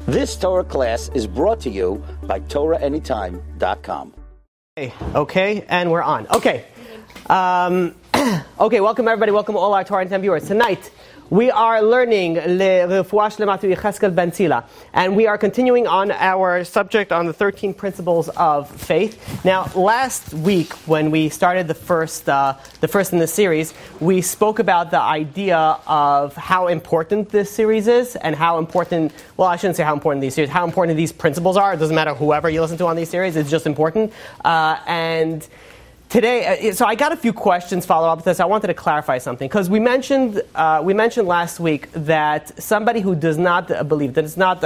This Torah class is brought to you by TorahAnytime.com. Okay, and we're on. Okay, welcome everybody. Welcome all our Torah Anytime viewers. Tonight, we are learning שלימה to Yecheskel Ben Tzila, and we are continuing on our subject on the 13 principles of faith. Now, last week when we started the first in the series, we spoke about the idea of how important this series is and how important. Well, I shouldn't say how important these series. How important these principles are. It doesn't matter whoever you listen to on these series. It's just important. And today, so I got a few questions follow up with this. I wanted to clarify something because we mentioned last week that somebody who does not believe, that does not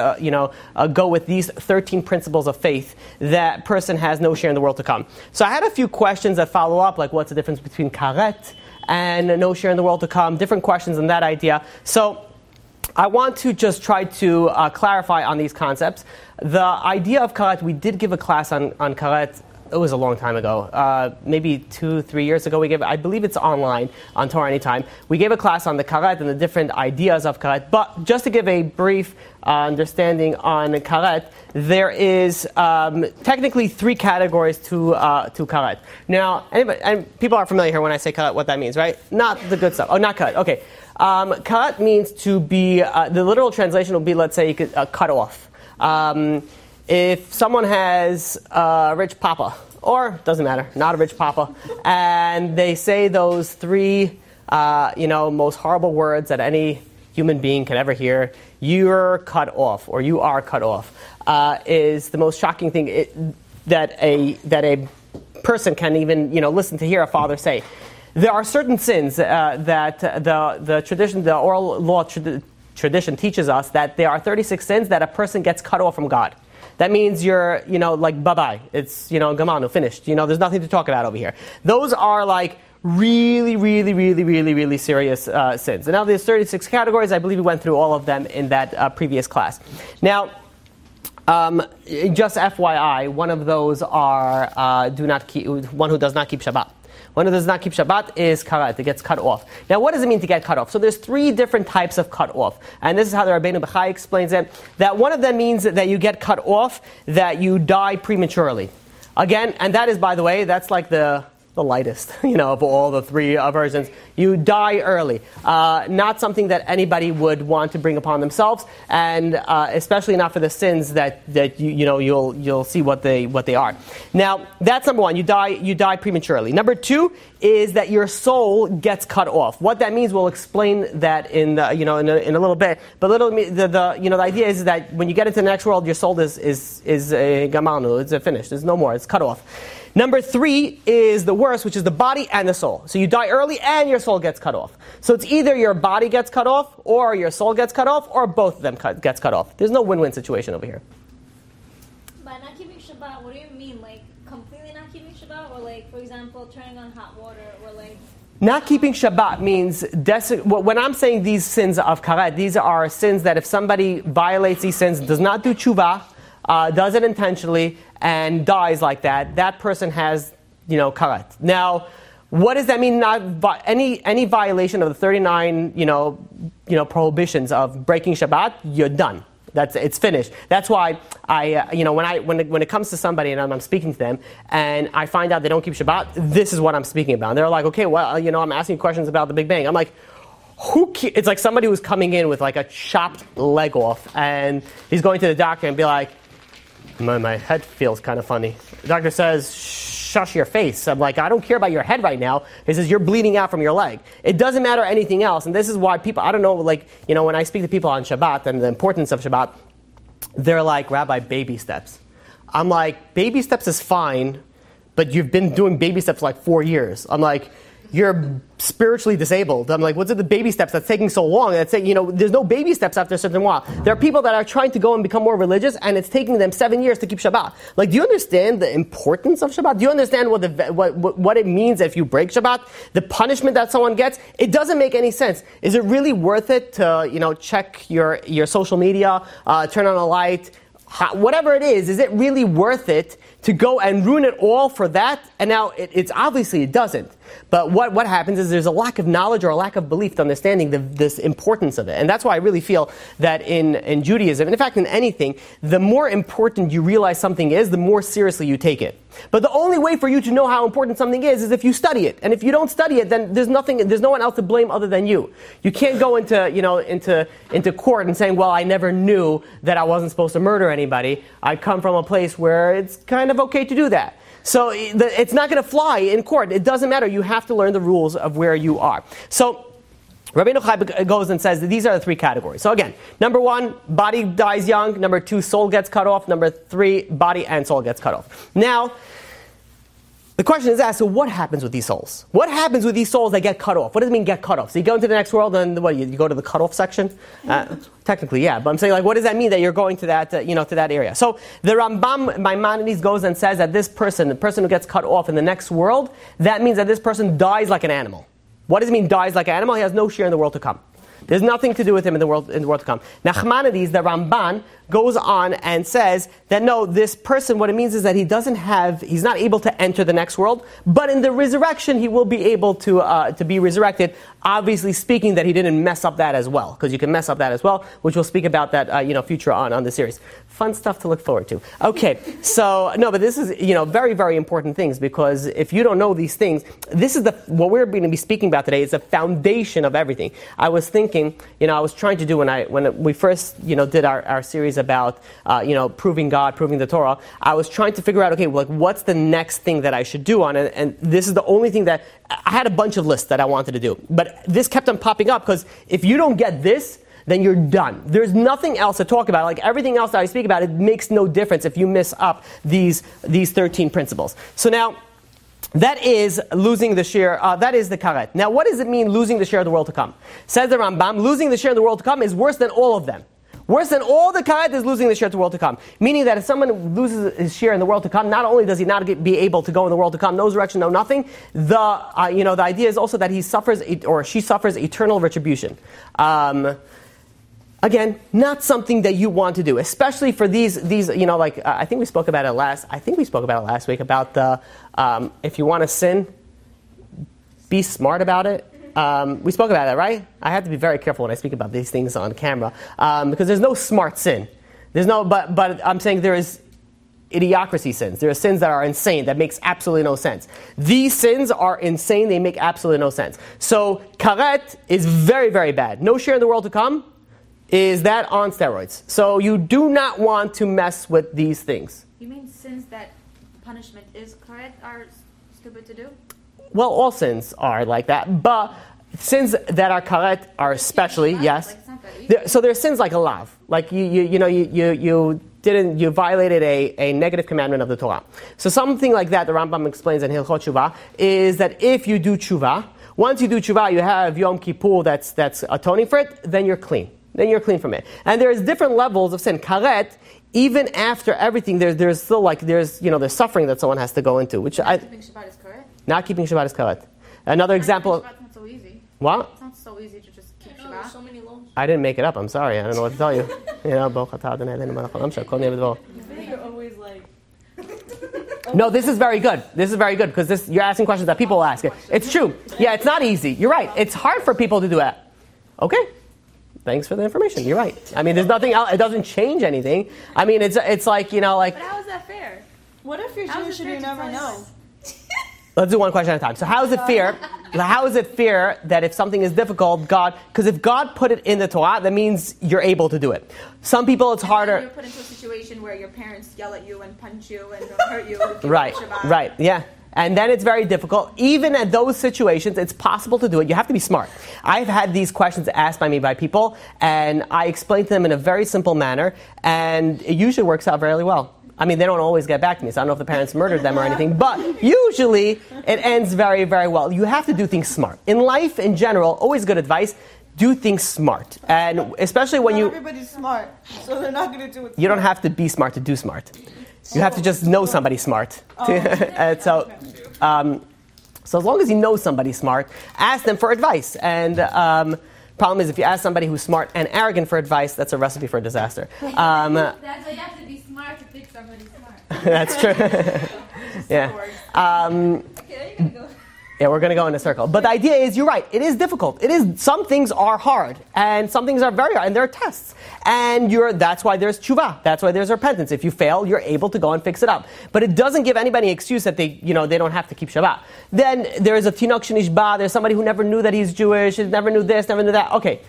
go with these 13 principles of faith, that person has no share in the world to come. So I had a few questions that follow up, like what's the difference between Karet and no share in the world to come? Different questions on that idea. So I want to just try to clarify on these concepts. The idea of Karet, we did give a class on Karet. It was a long time ago, maybe 2-3 years ago. I believe it's online on Torah Anytime. We gave a class on the Karet and the different ideas of Karet. But just to give a brief understanding on Karet, there is technically 3 categories to Karet. Now, and people are familiar here when I say Karet, what that means, right? Not the good stuff. Oh, not Karet. Okay. Karet means to be, the literal translation will be, let's say, you could cut off. If someone has a rich papa, or doesn't matter, not a rich papa, and they say those 3, most horrible words that any human being can ever hear, you're cut off, or you are cut off, is the most shocking thing that a person can even, listen to hear a father say. There are certain sins that the tradition, the oral law tradition teaches us that there are 36 sins that a person gets cut off from God. That means you're, like, bye-bye. It's, gamanu, finished. There's nothing to talk about over here. Those are, like, really, really, really, really, really serious sins. And now there's 36 categories. I believe we went through all of them in that previous class. Now, just FYI, one of those are one who does not keep Shabbat. One who does not keep Shabbat is Karet. It gets cut off. Now, what does it mean to get cut off? So there's 3 different types of cut off. And this is how the Rabbeinu Bechai explains it. That one of them means that you get cut off, that you die prematurely. Again, and that is, by the way, that's like the lightest, of all the 3 versions. You die early. Not something that anybody would want to bring upon themselves, and especially not for the sins that you'll see what they are. Now, that's number 1. You die prematurely. Number 2 is that your soul gets cut off. What that means, we'll explain that in a little bit. But the idea is that when you get into the next world, your soul is gamanu. It's finished. There's no more. It's cut off. Number 3 is the worst, which is the body and the soul. So you die early and your soul gets cut off. So it's either your body gets cut off, or your soul gets cut off, or both of them gets cut off. There's no win-win situation over here. By not keeping Shabbat, what do you mean? Like, completely not keeping Shabbat? Or like, for example, turning on hot water? Or like... Not keeping Shabbat means, when I'm saying these sins of Karet, these are sins that if somebody violates these sins, does not do tshuva, does it intentionally, and dies like that, that person has, Karet. Now, what does that mean? Not any violation of the 39, prohibitions of breaking Shabbat, you're done. It's finished. That's why when it comes to somebody and I'm speaking to them and I find out they don't keep Shabbat, this is what I'm speaking about. And they're like, okay, well, I'm asking questions about the Big Bang. I'm like, it's like somebody who's coming in with like a chopped leg off and he's going to the doctor and be like, my head feels kind of funny. The doctor says, shush your face. I'm like, I don't care about your head right now. He says, you're bleeding out from your leg. It doesn't matter anything else. And this is why people, I don't know, when I speak to people on Shabbat and the importance of Shabbat, they're like, Rabbi, baby steps. I'm like, baby steps is fine, but you've been doing baby steps for like 4 years. I'm like, you're spiritually disabled. I'm like, what's it the baby steps that's taking so long? That's there's no baby steps after a certain while. There are people that are trying to go and become more religious, and it's taking them 7 years to keep Shabbat. Like, do you understand the importance of Shabbat? Do you understand what it means if you break Shabbat? The punishment that someone gets? It doesn't make any sense. Is it really worth it to check your social media, turn on a light? Whatever it is it really worth it to go and ruin it all for that? And now it's obviously it doesn't. But what happens is there's a lack of knowledge or a lack of belief to understanding this importance of it. And that's why I really feel that in Judaism, and in fact in anything, the more important you realize something is, the more seriously you take it. But the only way for you to know how important something is if you study it. And if you don't study it, then there's no one else to blame other than you. You can't go into court and saying, well, I never knew that I wasn't supposed to murder anybody. I come from a place where it's kind of okay to do that. So it's not going to fly in court. It doesn't matter. You have to learn the rules of where you are. So Rabbeinu Chai goes and says that these are the three categories. So again, number 1, body dies young. Number 2, soul gets cut off. Number 3, body and soul gets cut off. Now, the question is asked, so what happens with these souls? What happens with these souls that get cut off? What does it mean get cut off? So you go into the next world and what, you go to the cut off section? Technically, yeah. But I'm saying, like, what does that mean that you're going to that, to that area? So the Rambam Maimonides goes and says that this person, the person who gets cut off in the next world, that means that this person dies like an animal. What does it mean dies like an animal? He has no share in the world to come. There's nothing to do with him in the world to come. Nachmanides, the Ramban, goes on and says that no, this person, what it means is that he's not able to enter the next world, but in the resurrection he will be able to be resurrected, obviously speaking that he didn't mess up that as well, because you can mess up that as well, which we'll speak about that future on the series. Fun stuff to look forward to. Okay, so no, but this is very, very important things, because if you don't know these things, this is what we're going to be speaking about today is the foundation of everything. I was thinking, I was trying to do when we first did our series about proving God, proving the Torah, I was trying to figure out, okay, well, what's the next thing that I should do on it, and this is the only thing that I had a bunch of lists that I wanted to do, but this kept on popping up, because if you don't get this, then you're done. There's nothing else to talk about. Like everything else that I speak about, it makes no difference if you miss up these 13 principles. So now, that is losing the share, that is the karet. Now, what does it mean losing the share of the world to come? Says the Rambam, losing the share of the world to come is worse than all of them. Worse than all the karet is losing the share of the world to come. Meaning that if someone loses his share in the world to come, not only does he not be able to go in the world to come, no resurrection, no nothing, the idea is also that he suffers, or she suffers eternal retribution. Again, not something that you want to do, especially for these I think we spoke about it last week about the, if you want to sin, be smart about it. We spoke about that, right? I have to be very careful when I speak about these things on camera, because there's no smart sin. But I'm saying there is idiocracy sins. There are sins that are insane, that makes absolutely no sense. These sins are insane, they make absolutely no sense. So, karet is very, very bad. No share in the world to come is that on steroids. So you do not want to mess with these things. You mean sins that punishment is karet are stupid to do? Well, all sins are like that, but sins that are karet are especially, yes. So there are sins like a lav, like you violated a negative commandment of the Torah. So something like that, the Rambam explains in Hilchot Tshuva, is that if you do tshuva, once you do tshuva, you have Yom Kippur that's atoning for it, then you're clean. Then you're clean from it. And there's different levels of sin. Karet, even after everything, there's still there's suffering that someone has to go into. Which not keeping Shabbat is karet? Not keeping Shabbat is karet. Another example. Shabbat's not so easy. What? It's not so easy to just keep Shabbat. So many laws. I didn't make it up. I'm sorry. I don't know what to tell you. You're always like... No, this is very good. This is very good, because you're asking questions that people ask. It's true. Yeah, it's not easy. You're right. It's hard for people to do that. Okay. Thanks for the information. You're right. I mean, there's nothing else. It doesn't change anything. I mean, it's like But how is that fair? What if you're Jewish and you never know? Let's do one question at a time. So how is it fair? How is it fair that if something is difficult, because if God put it in the Torah, that means you're able to do it. Some people, it's harder. You're put into a situation where your parents yell at you and punch you and hurt you. Right, yeah. And then it's very difficult. Even at those situations, it's possible to do it. You have to be smart. I've had these questions asked by people, and I explain to them in a very simple manner, and it usually works out very well. I mean, they don't always get back to me, so I don't know if the parents murdered them or anything, but usually it ends very, very well. You have to do things smart. In life, in general, always good advice, do things smart. And especially when everybody's smart, so they're not going to do it smart. You don't have to be smart to do smart. You have to just know somebody smart. And so as long as you know somebody smart, ask them for advice. And problem is, if you ask somebody who's smart and arrogant for advice, that's a recipe for disaster. That's why you have to be smart to pick somebody smart. That's true. Yeah. Okay, there you go. Yeah, we're going to go in a circle. But the idea is, you're right, it is difficult. Some things are hard, and some things are very hard, and there are tests. And that's why there's tshuva. That's why there's repentance. If you fail, you're able to go and fix it up. But it doesn't give anybody an excuse that they don't have to keep Shabbat. Then there's a tinok shenishba. There's somebody who never knew that he's Jewish, never knew this, never knew that. Okay,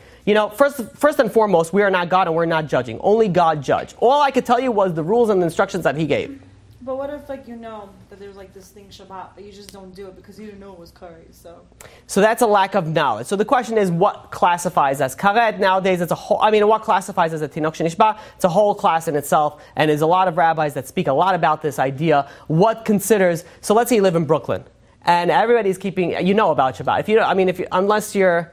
first and foremost, we are not God and we're not judging. Only God judged. All I could tell you was the rules and the instructions that He gave. But what if, that there's this thing Shabbat, but you just don't do it because you didn't know it was Karet, So that's a lack of knowledge. So the question is, what classifies as Karet? Nowadays, it's a whole, what classifies as a tinok shenishba? It's a whole class in itself, and there's a lot of rabbis that speak a lot about this idea. What considers, so let's say you live in Brooklyn, and everybody's keeping, about Shabbat. Unless you're,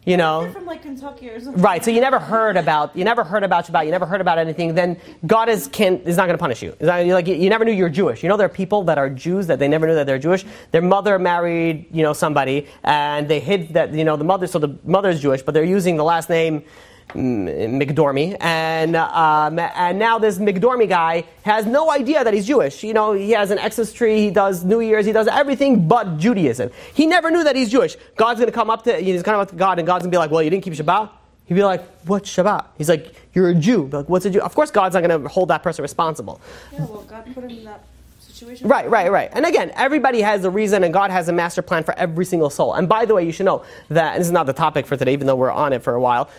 You're from Kentucky or something. Right, so you never heard about Shabbat, you never heard about anything, then God is not going to punish you. You never knew you were Jewish. There are people that are Jews that they never knew that they're Jewish. Their mother married, somebody, and they hid that, the mother, so the mother is Jewish, but they're using the last name McDormy, and now this McDormy guy has no idea that he's Jewish. He has an ancestry, he does New Year's, he does everything but Judaism. He never knew that he's Jewish. God's going to come up to God, and God's going to be like, well, you didn't keep Shabbat? He'd be like, what's Shabbat? He's like, you're a Jew. Like, what's a Jew? Of course, God's not going to hold that person responsible. Yeah, well, God put him in that situation. Right. And again, everybody has a reason, and God has a master plan for every single soul. And by the way, you should know that, and this is not the topic for today, even though we're on it for a while,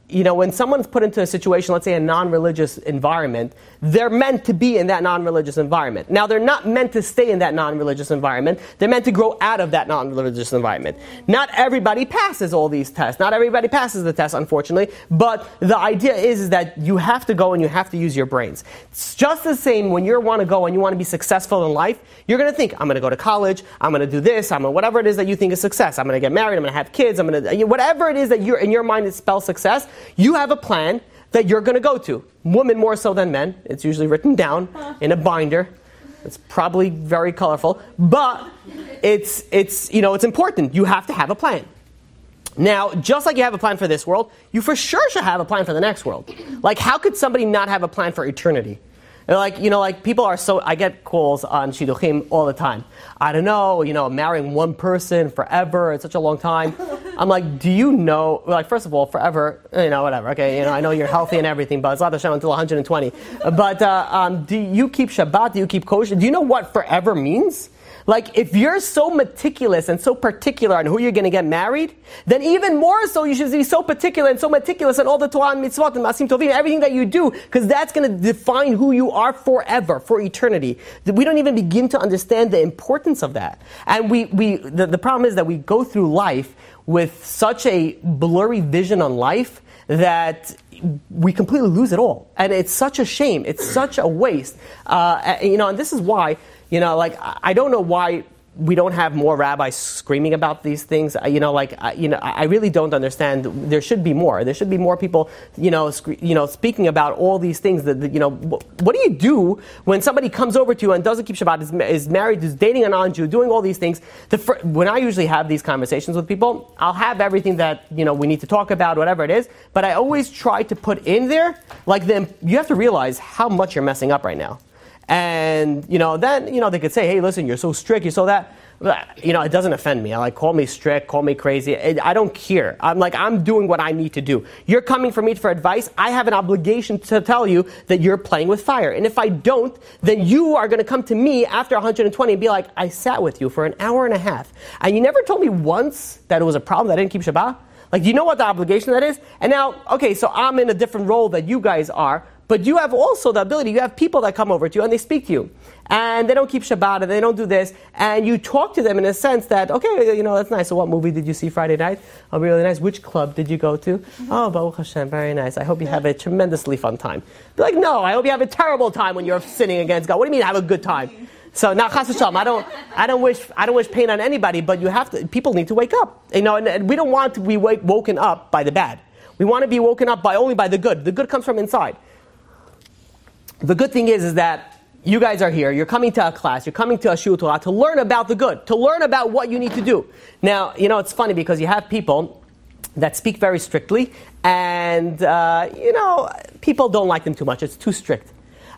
when someone's put into a situation, let's say a non-religious environment, they're meant to be in that non-religious environment. Now, they're not meant to stay in that non-religious environment. They're meant to grow out of that non-religious environment. Not everybody passes all these tests. Not everybody passes the test, unfortunately. But the idea is that you have to go and you have to use your brains. It's just the same when you want to go and you want to be successful in life. You're going to think, I'm going to go to college, I'm going to do this, whatever it is that you think is success. I'm going to get married, I'm going to have kids, whatever it is that in your mind it spells success. You have a plan that you're going to go to. Women more so than men. It's usually written down in a binder. It's probably very colorful, but it's important. You have to have a plan. Now, just like you have a plan for this world, you for sure should have a plan for the next world. Like, how could somebody not have a plan for eternity? People are so, I get calls on shidduchim all the time. I don't know, marrying one person forever, it's such a long time. I'm like, do you know, first of all, forever, whatever, okay, I know you're healthy and everything, but it's not Hashem until 120. But do you keep Shabbat? Do you keep kosher? Do you know what forever means? If you're so meticulous and so particular on who you're going to get married, then even more so you should be so particular and so meticulous on all the Torah and mitzvot and masim tovim, everything that you do, because that's going to define who you are forever, for eternity. We don't even begin to understand the importance of that. And the problem is that we go through life with such a blurry vision on life that we completely lose it all. And it's such a shame. It's such a waste. And this is why, I don't know why we don't have more rabbis screaming about these things. I really don't understand. There should be more. There should be more people, speaking about all these things. What do you do when somebody comes over to you and doesn't keep Shabbat, is married, is dating a non-Jew, doing all these things? When I usually have these conversations with people, I'll have everything that we need to talk about, whatever it is. But I always try to put in there, you have to realize how much you're messing up right now. And, then, they could say, hey, listen, you're so strict, you're so that. It doesn't offend me. Call me strict, call me crazy. I don't care. I'm doing what I need to do. You're coming for me for advice. I have an obligation to tell you that you're playing with fire. And if I don't, then you are going to come to me after 120 and be like, I sat with you for an hour and a half. And you never told me once that it was a problem that I didn't keep Shabbat? Do you know what the obligation that is? And now, okay, so I'm in a different role that you guys are. But you have also the ability, you have people that come over to you and they speak to you. And they don't keep Shabbat and they don't do this. And you talk to them in a sense that, okay, that's nice. So what movie did you see Friday night? Oh, really nice. Which club did you go to? Oh, Baruch Hashem, very nice. I hope you have a tremendously fun time. They're like, no, I hope you have a terrible time when you're sinning against God. What do you mean have a good time? So now, chas v'shalom, I don't wish pain on anybody, but people need to wake up. And we don't want to be woken up by the bad. We want to be woken up only by the good. The good comes from inside. The good thing is that you guys are here, you're coming to a class, you're coming to a shiur Torah to learn about the good, to learn about what you need to do. Now, it's funny because you have people that speak very strictly and, people don't like them too much. It's too strict.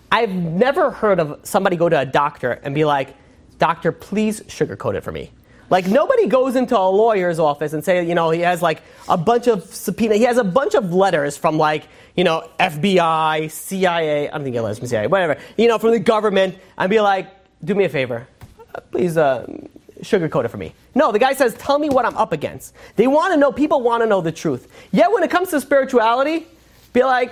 I've never heard of somebody go to a doctor and be like, doctor, please sugarcoat it for me. Like, nobody goes into a lawyer's office and say, he has like a bunch of subpoena. He has a bunch of letters from like, FBI, CIA, I don't think he has from CIA, whatever, from the government, and be like, do me a favor. Please sugarcoat it for me. No, the guy says, tell me what I'm up against. They want to know, people want to know the truth. Yet when it comes to spirituality, be like,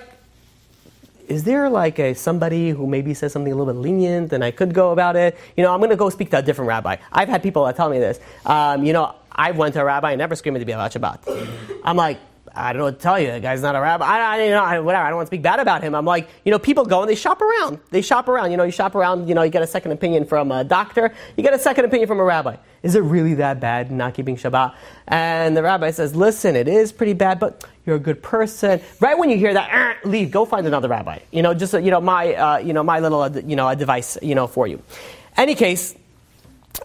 is there like somebody who maybe says something a little bit lenient and I could go about it? I'm going to go speak to a different rabbi. I've had people that tell me this. I went to a rabbi and never screamed to be about Shabbat. I'm like, I don't know what to tell you. The guy's not a rabbi. Whatever. I don't want to speak bad about him. I'm like, people go and they shop around. You shop around, you get a second opinion from a doctor. You get a second opinion from a rabbi. Is it really that bad not keeping Shabbat? And the rabbi says, listen, it is pretty bad, but you're a good person. Right when you hear that, leave, go find another rabbi. My little, advice, for you. Any case,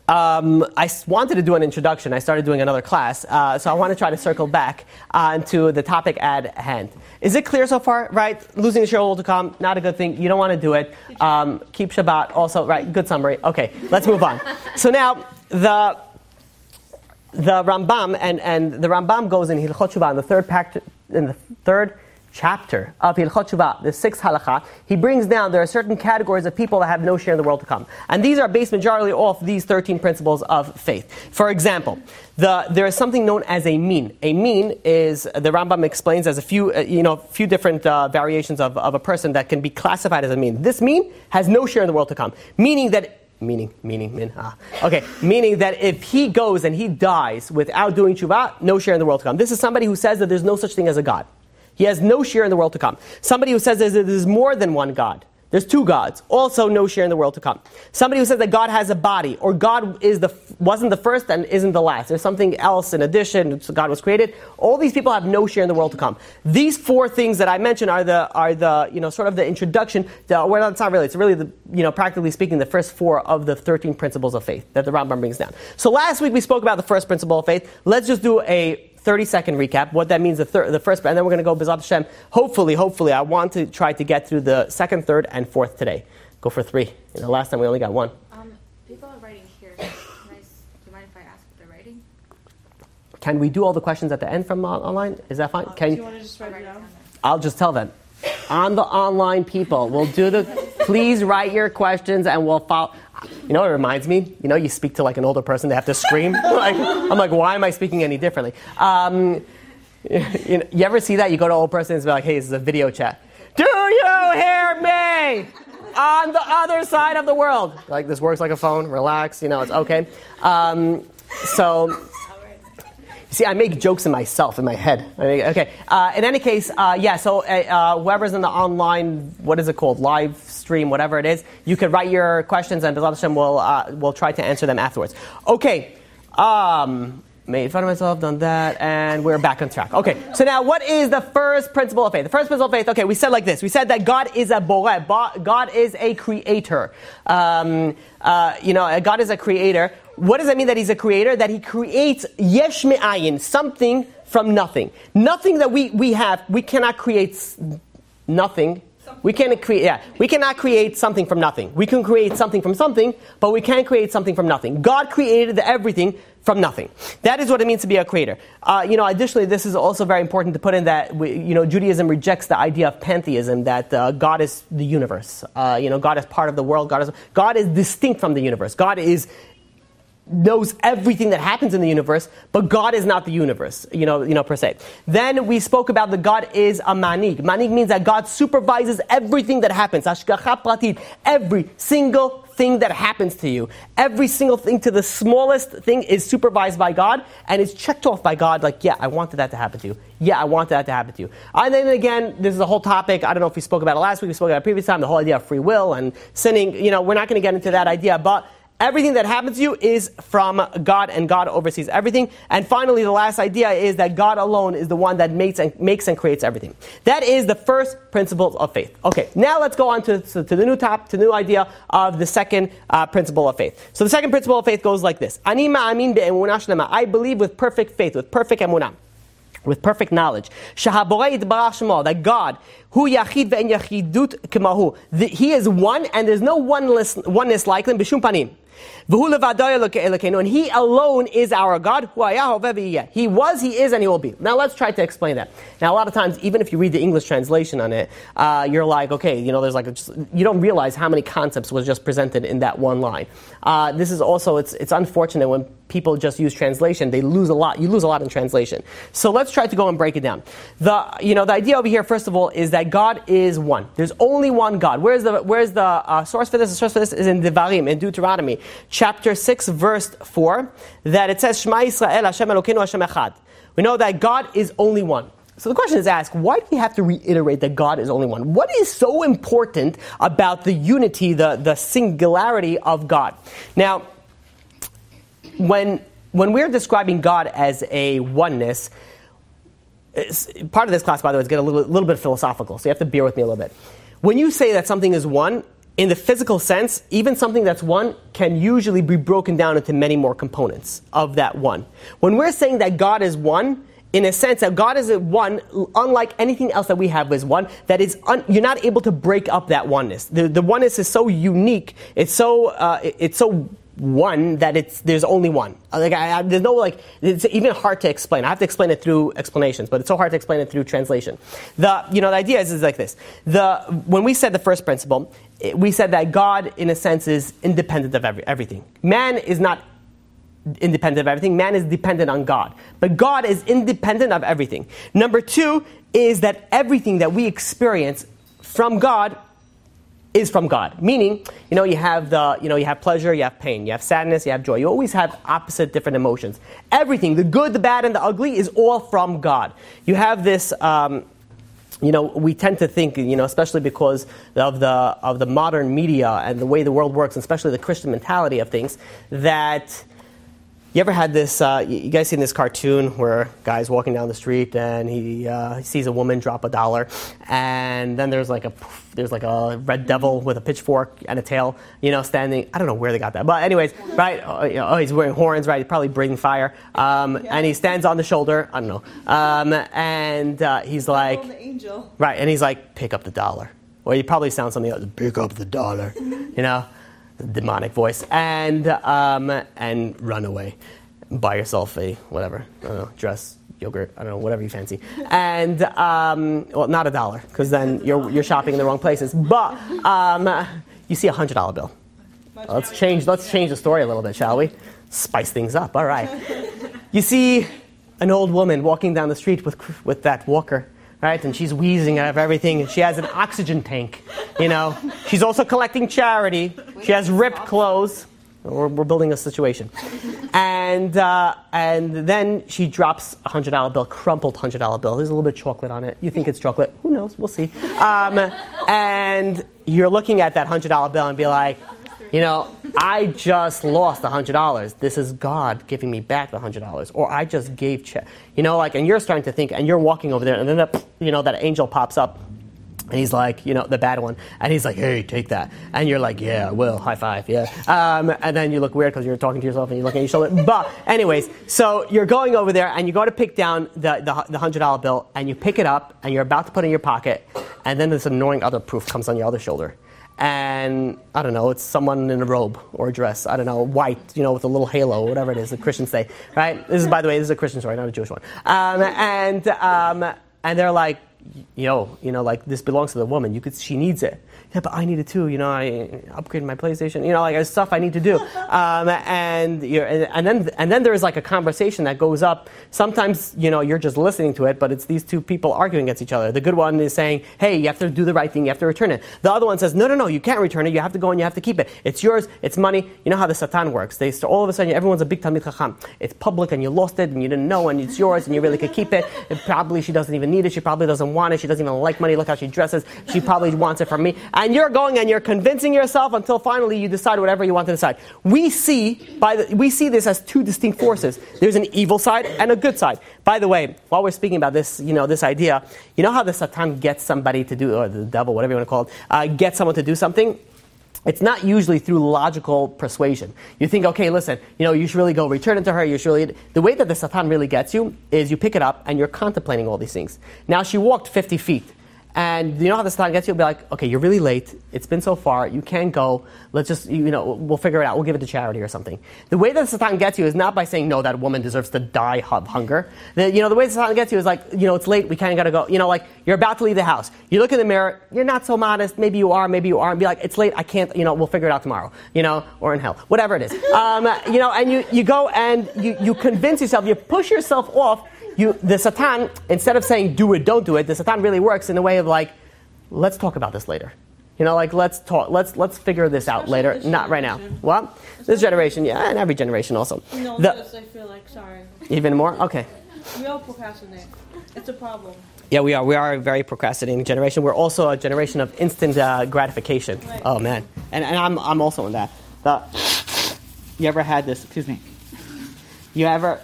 I wanted to do an introduction. I started doing another class, so I want to try to circle back to the topic at hand. Is it clear so far? Right? Losing the share to come, not a good thing. You don't want to do it. Keep Shabbat also. Right? Good summary. Okay, let's move on. So now the Rambam and the Rambam goes in Hilchot Shuvah in the third chapter of Hilchot Shuvah, the 6th halakha. He brings down there are certain categories of people that have no share in the world to come, and these are based majority off these 13 principles of faith. For example, there is something known as a mean. A mean is, the Rambam explains, as a few different variations of a person that can be classified as a mean. This mean has no share in the world to come, meaning that if he goes and he dies without doing tshuva, no share in the world to come. This is somebody who says that there's no such thing as a God. He has no share in the world to come. Somebody who says that there's more than one God. There's two gods. Also no share in the world to come. Somebody who says that God has a body, or God wasn't the first and isn't the last. There's something else in addition. So God was created. All these people have no share in the world to come. These four things that I mentioned are the sort of the introduction. Well, it's not really. It's really practically speaking, the first four of the 13 principles of faith that the Rambam brings down. So last week we spoke about the first principle of faith. Let's just do a 30-second recap, what that means, the first, and then we're going to go B'ezrat Hashem. Hopefully, I want to try to get through the second, third, and fourth today. Go for 3. Last time we only got 1. People are writing here. Do you mind if I ask what they're writing? Can we do all the questions at the end from online? Is that fine? Do you want to just write it down? I'll just tell them. On the online people, we'll do please write your questions and we'll follow. You know what it reminds me? You speak to like an older person, they have to scream. I'm like, why am I speaking any differently? You ever see that? You go to an old person and be like, hey, this is a video chat. Do you hear me? On the other side of the world. Like, this works like a phone. Relax. It's okay. See, I make jokes in myself, in my head. Okay. In any case, so whoever's in the online, what is it called? Live stream, whatever it is, you can write your questions and B'ezrat Hashem will try to answer them afterwards. Okay. Made fun of myself, done that, and we're back on track. Okay, so now what is the first principle of faith? The first principle of faith, okay, we said like this. We said that God is a boreh. God is a creator. God is a creator. What does that mean that he's a creator? That he creates yesh me'ayin, something from nothing. Nothing that we have, we cannot create nothing. We cannot create something from nothing. We can create something from something, but we can't create something from nothing. God created everything from nothing. That is what it means to be a creator. Additionally, this is also very important to put in that Judaism rejects the idea of pantheism, that God is the universe. God is part of the world. God is distinct from the universe. God knows everything that happens in the universe, but God is not the universe, per se. Then we spoke about that God is a manig. Manig means that God supervises everything that happens. Hashgacha pratit, every single thing that happens to you. Every single thing to the smallest thing is supervised by God and is checked off by God, like, yeah, I wanted that to happen to you. Yeah, I want that to happen to you. And then again, this is a whole topic. I don't know if we spoke about it last week, we spoke about it previous time, the whole idea of free will and sinning. We're not going to get into that idea, but everything that happens to you is from God, and God oversees everything. And finally, the last idea is that God alone is the one that makes and creates everything. That is the first principle of faith. Okay, now let's go on to the new idea of the second principle of faith. So the second principle of faith goes like this: Ani ma'amin be'emuna shlema. I believe with perfect faith, with perfect emunah, with perfect knowledge, שהבורא יתברך שמו, that God, הוא יחיד ואין יחידות כמוהו, he is one and there's no oneness like him, בשום פנים. והוא לבדו אלוהינו, and he alone is our God. הווה, ויהיה. He was, he is, and he will be. Now let's try to explain that. Now a lot of times, even if you read the English translation on it, you're like, okay, there's like you don't realize how many concepts was just presented in that one line. This is also, it's unfortunate when people just use translation, they lose a lot. You lose a lot in translation. So let's try to go and break it down. The idea over here, first of all, is that God is one. There's only one God. Where's the source for this? The source for this is in Devarim, in Deuteronomy, chapter 6, verse 4, that it says, Shema Yisrael, Hashem Elokeinu, Hashem Echad. We know that God is only one. So the question is asked, why do we have to reiterate that God is only one? What is so important about the unity, the singularity of God? Now, when we're describing God as a oneness, part of this class, by the way, is getting a little bit philosophical, so you have to bear with me a little bit. When you say that something is one, in the physical sense, even something that's one can usually be broken down into many more components of that one. When we're saying that God is one, in a sense that God is one, unlike anything else that we have is one, that is you're not able to break up that oneness. The oneness is so unique, it's so one that there's only one. There's no it's even hard to explain. I have to explain it through explanations, but it's so hard to explain it through translation. The idea is like this. When we said the first principle, we said that God, in a sense, is independent of everything. Man is not independent of everything. Man is dependent on God. But God is independent of everything. Number two is that everything that we experience from God is from God. Meaning, you have you have pleasure, you have pain, you have sadness, you have joy. You always have opposite different emotions. Everything, the good, the bad, and the ugly is all from God. You have this, we tend to think, especially because of the modern media and the way the world works, especially the Christian mentality of things, that you ever had this, you guys seen this cartoon where a guy's walking down the street and he sees a woman drop $1, and then there's like a red devil with a pitchfork and a tail, standing. I don't know where they got that, but anyways, right? He's wearing horns, right? He's probably breathing fire, and he stands on the shoulder. I don't know, and he's like, the angel. Right? And he's like, pick up the $1. Or he probably sounds something else. Pick up the $1, demonic voice, and run away, buy yourself a whatever, I don't know, dress, yogurt, I don't know, whatever you fancy, and well, not $1, because then you're shopping in the wrong places. But you see a $100 bill. Let's change the story a little bit, shall we? Spice things up. All right. You see an old woman walking down the street with that walker. Right, and she's wheezing out of everything, and she has an oxygen tank, She's also collecting charity. She has ripped clothes. We're building a situation. And then she drops a $100 bill, crumpled $100 bill. There's a little bit of chocolate on it. You think it's chocolate. Who knows? We'll see. And you're looking at that $100 bill and be like, I just lost $100. This is God giving me back the $100. Or I just gave and you're starting to think, and you're walking over there, and then that angel pops up, and he's like, the bad one, and he's like, hey, take that. And you're like, yeah, I will, high five, yeah. And then you look weird because you're talking to yourself and you're looking at your shoulder. But anyways, so you're going over there, and you go to pick down the $100 bill, and you pick it up, and you're about to put it in your pocket, and then this annoying other proof comes on your other shoulder. And I don't know, it's someone in a robe or a dress, I don't know, white, with a little halo, whatever it is, the Christians say, right? This is a Christian story, not a Jewish one. And they're like, like this belongs to the woman. She needs it. Yeah, but I need it too. I upgraded my PlayStation. There's stuff I need to do. And then there's like a conversation that goes up. Sometimes you're just listening to it, but it's these two people arguing against each other. The good one is saying, "Hey, you have to do the right thing. You have to return it." The other one says, "No, you can't return it. You have to go and you have to keep it. It's yours. It's money." You know how the Satan works. All of a sudden, everyone's a big Talmid Chacham. It's public, and you lost it, and you didn't know, and it's yours, and you really could keep it. Probably she doesn't even need it. She probably doesn't want it. She doesn't even like money. Look how she dresses. She probably wants it from me. And you're going and you're convincing yourself until finally you decide whatever you want to decide. We see this as two distinct forces. There's an evil side and a good side. By the way, while we're speaking about this, this idea, how the Satan gets somebody to do, or the devil, whatever you want to call it, gets someone to do something? It's not usually through logical persuasion. You think, okay, listen, you should really go return it to her. The way that the Satan really gets you is you pick it up and you're contemplating all these things. Now she walked 50 feet. And you know how the Satan gets you? He'll be like, okay, you're really late. It's been so far. You can't go. Let's just, we'll figure it out. We'll give it to charity or something. The way that the Satan gets you is not by saying, no, that woman deserves to die of hunger. The way the Satan gets you is like, it's late. We kind of got to go. Like you're about to leave the house. You look in the mirror. You're not so modest. Maybe you are. Maybe you aren't. Be like, it's late. I can't, we'll figure it out tomorrow, or in hell. Whatever it is. And you go and you convince yourself, you push yourself off. The Satan, instead of saying do it, don't do it, the Satan really works in a way of like, let's talk about this later. Let's talk. Let's figure this out later, not right now. What? This generation, yeah, and every generation also. I feel like, sorry. Even more? Okay. We all procrastinate. It's a problem. Yeah, we are. We are a very procrastinating generation. We're also a generation of instant gratification. Right. Oh man, and I'm also in that. You ever had this? Excuse me. You ever?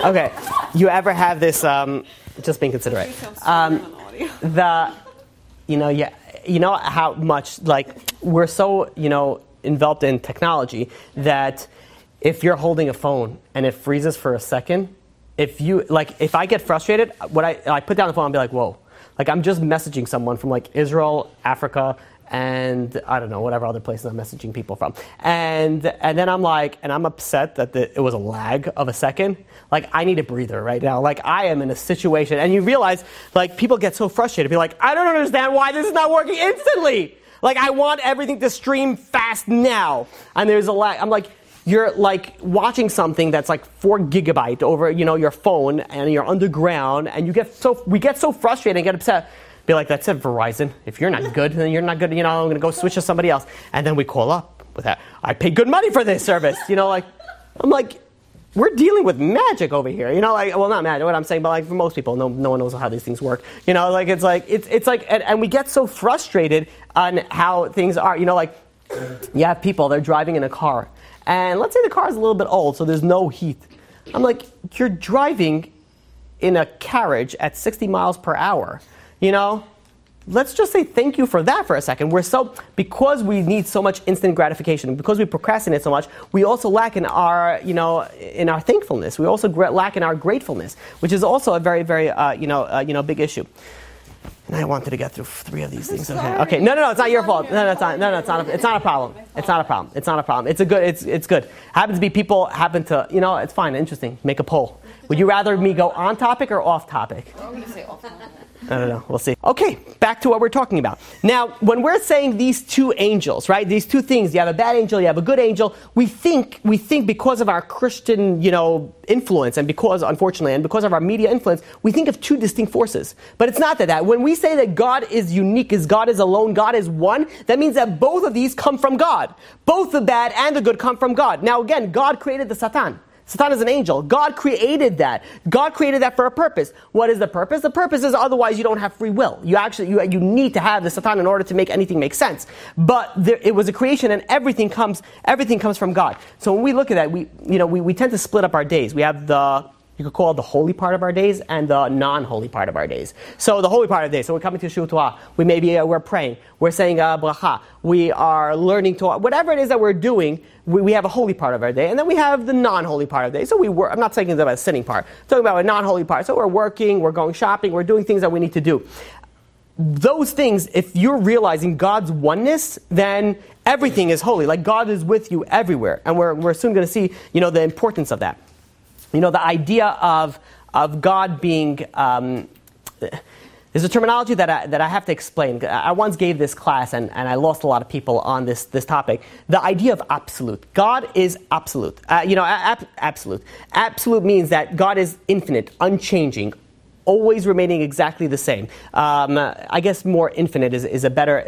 Okay. You ever have this? Just being considerate. How much we're so enveloped in technology that if you're holding a phone and it freezes for a second, if I get frustrated, I put down the phone and be like, whoa, I'm just messaging someone from Israel, Africa, and I don't know, whatever other places I'm messaging people from. And then I'm I'm upset that it was a lag of a second. I need a breather right now. I am in a situation. And you realize, people get so frustrated. Be like, I don't understand why this is not working instantly. I want everything to stream fast now. And there's a lag. I'm like, you're watching something that's 4 gigabyte over, your phone, and you're underground, and we get so frustrated and get upset. Be like, that's it, Verizon. If you're not good, then you're not good. I'm going to go switch to somebody else. And then we call up with that. I pay good money for this service. I'm like, we're dealing with magic over here. Well, not magic. What I'm saying, but for most people, no one knows how these things work. And we get so frustrated on how things are. You have people, they're driving in a car, and let's say the car is a little bit old, so there's no heat. I'm like, you're driving in a carriage at 60 miles per hour. Let's just say thank you for that for a second. Because we need so much instant gratification, because we procrastinate so much, we also lack in our, in our thankfulness. We also lack in our gratefulness, which is also a very, very, big issue. And I wanted to get through 3 of these things. Okay. No, it's not your fault. It's not a problem. It's not a problem. It's good. Happens to be people happen to, it's fine, interesting. Make a poll. Would you rather me go on topic or off topic? I'm going to say off topic. I don't know. We'll see. Okay, back to what we're talking about. Now, when we're saying these 2 angels, right? These 2 things, you have a bad angel, you have a good angel. We think because of our Christian, influence, and because of our media influence, we think of 2 distinct forces. But it's not that. When we say that God is unique, God is alone, God is one, that means that both of these come from God. Both the bad and the good come from God. Now, again, God created the Satan. Satan is an angel. God created that. God created that for a purpose. What is the purpose? The purpose is otherwise you don't have free will. You need to have the Satan in order to make anything make sense. But it was a creation, and everything comes from God. So when we look at that, we tend to split up our days. We have you could call it the holy part of our days and the non-holy part of our days. So the holy part of the day, so we're coming to Shu Torah. We're praying. We're saying bracha. We are learning Torah. Whatever it is that we're doing, we have a holy part of our day. And then we have the non-holy part of the day. So I'm not talking about a sinning part. I'm talking about a non-holy part. So we're working, we're going shopping, we're doing things that we need to do. Those things, if you're realizing God's oneness, then everything is holy. God is with you everywhere. And we're soon going to see, the importance of that. The idea of God being, there's a terminology that I have to explain. I once gave this class and I lost a lot of people on this topic. The idea of absolute. God is absolute. Absolute. Absolute means that God is infinite, unchanging, always remaining exactly the same. I guess more infinite is a better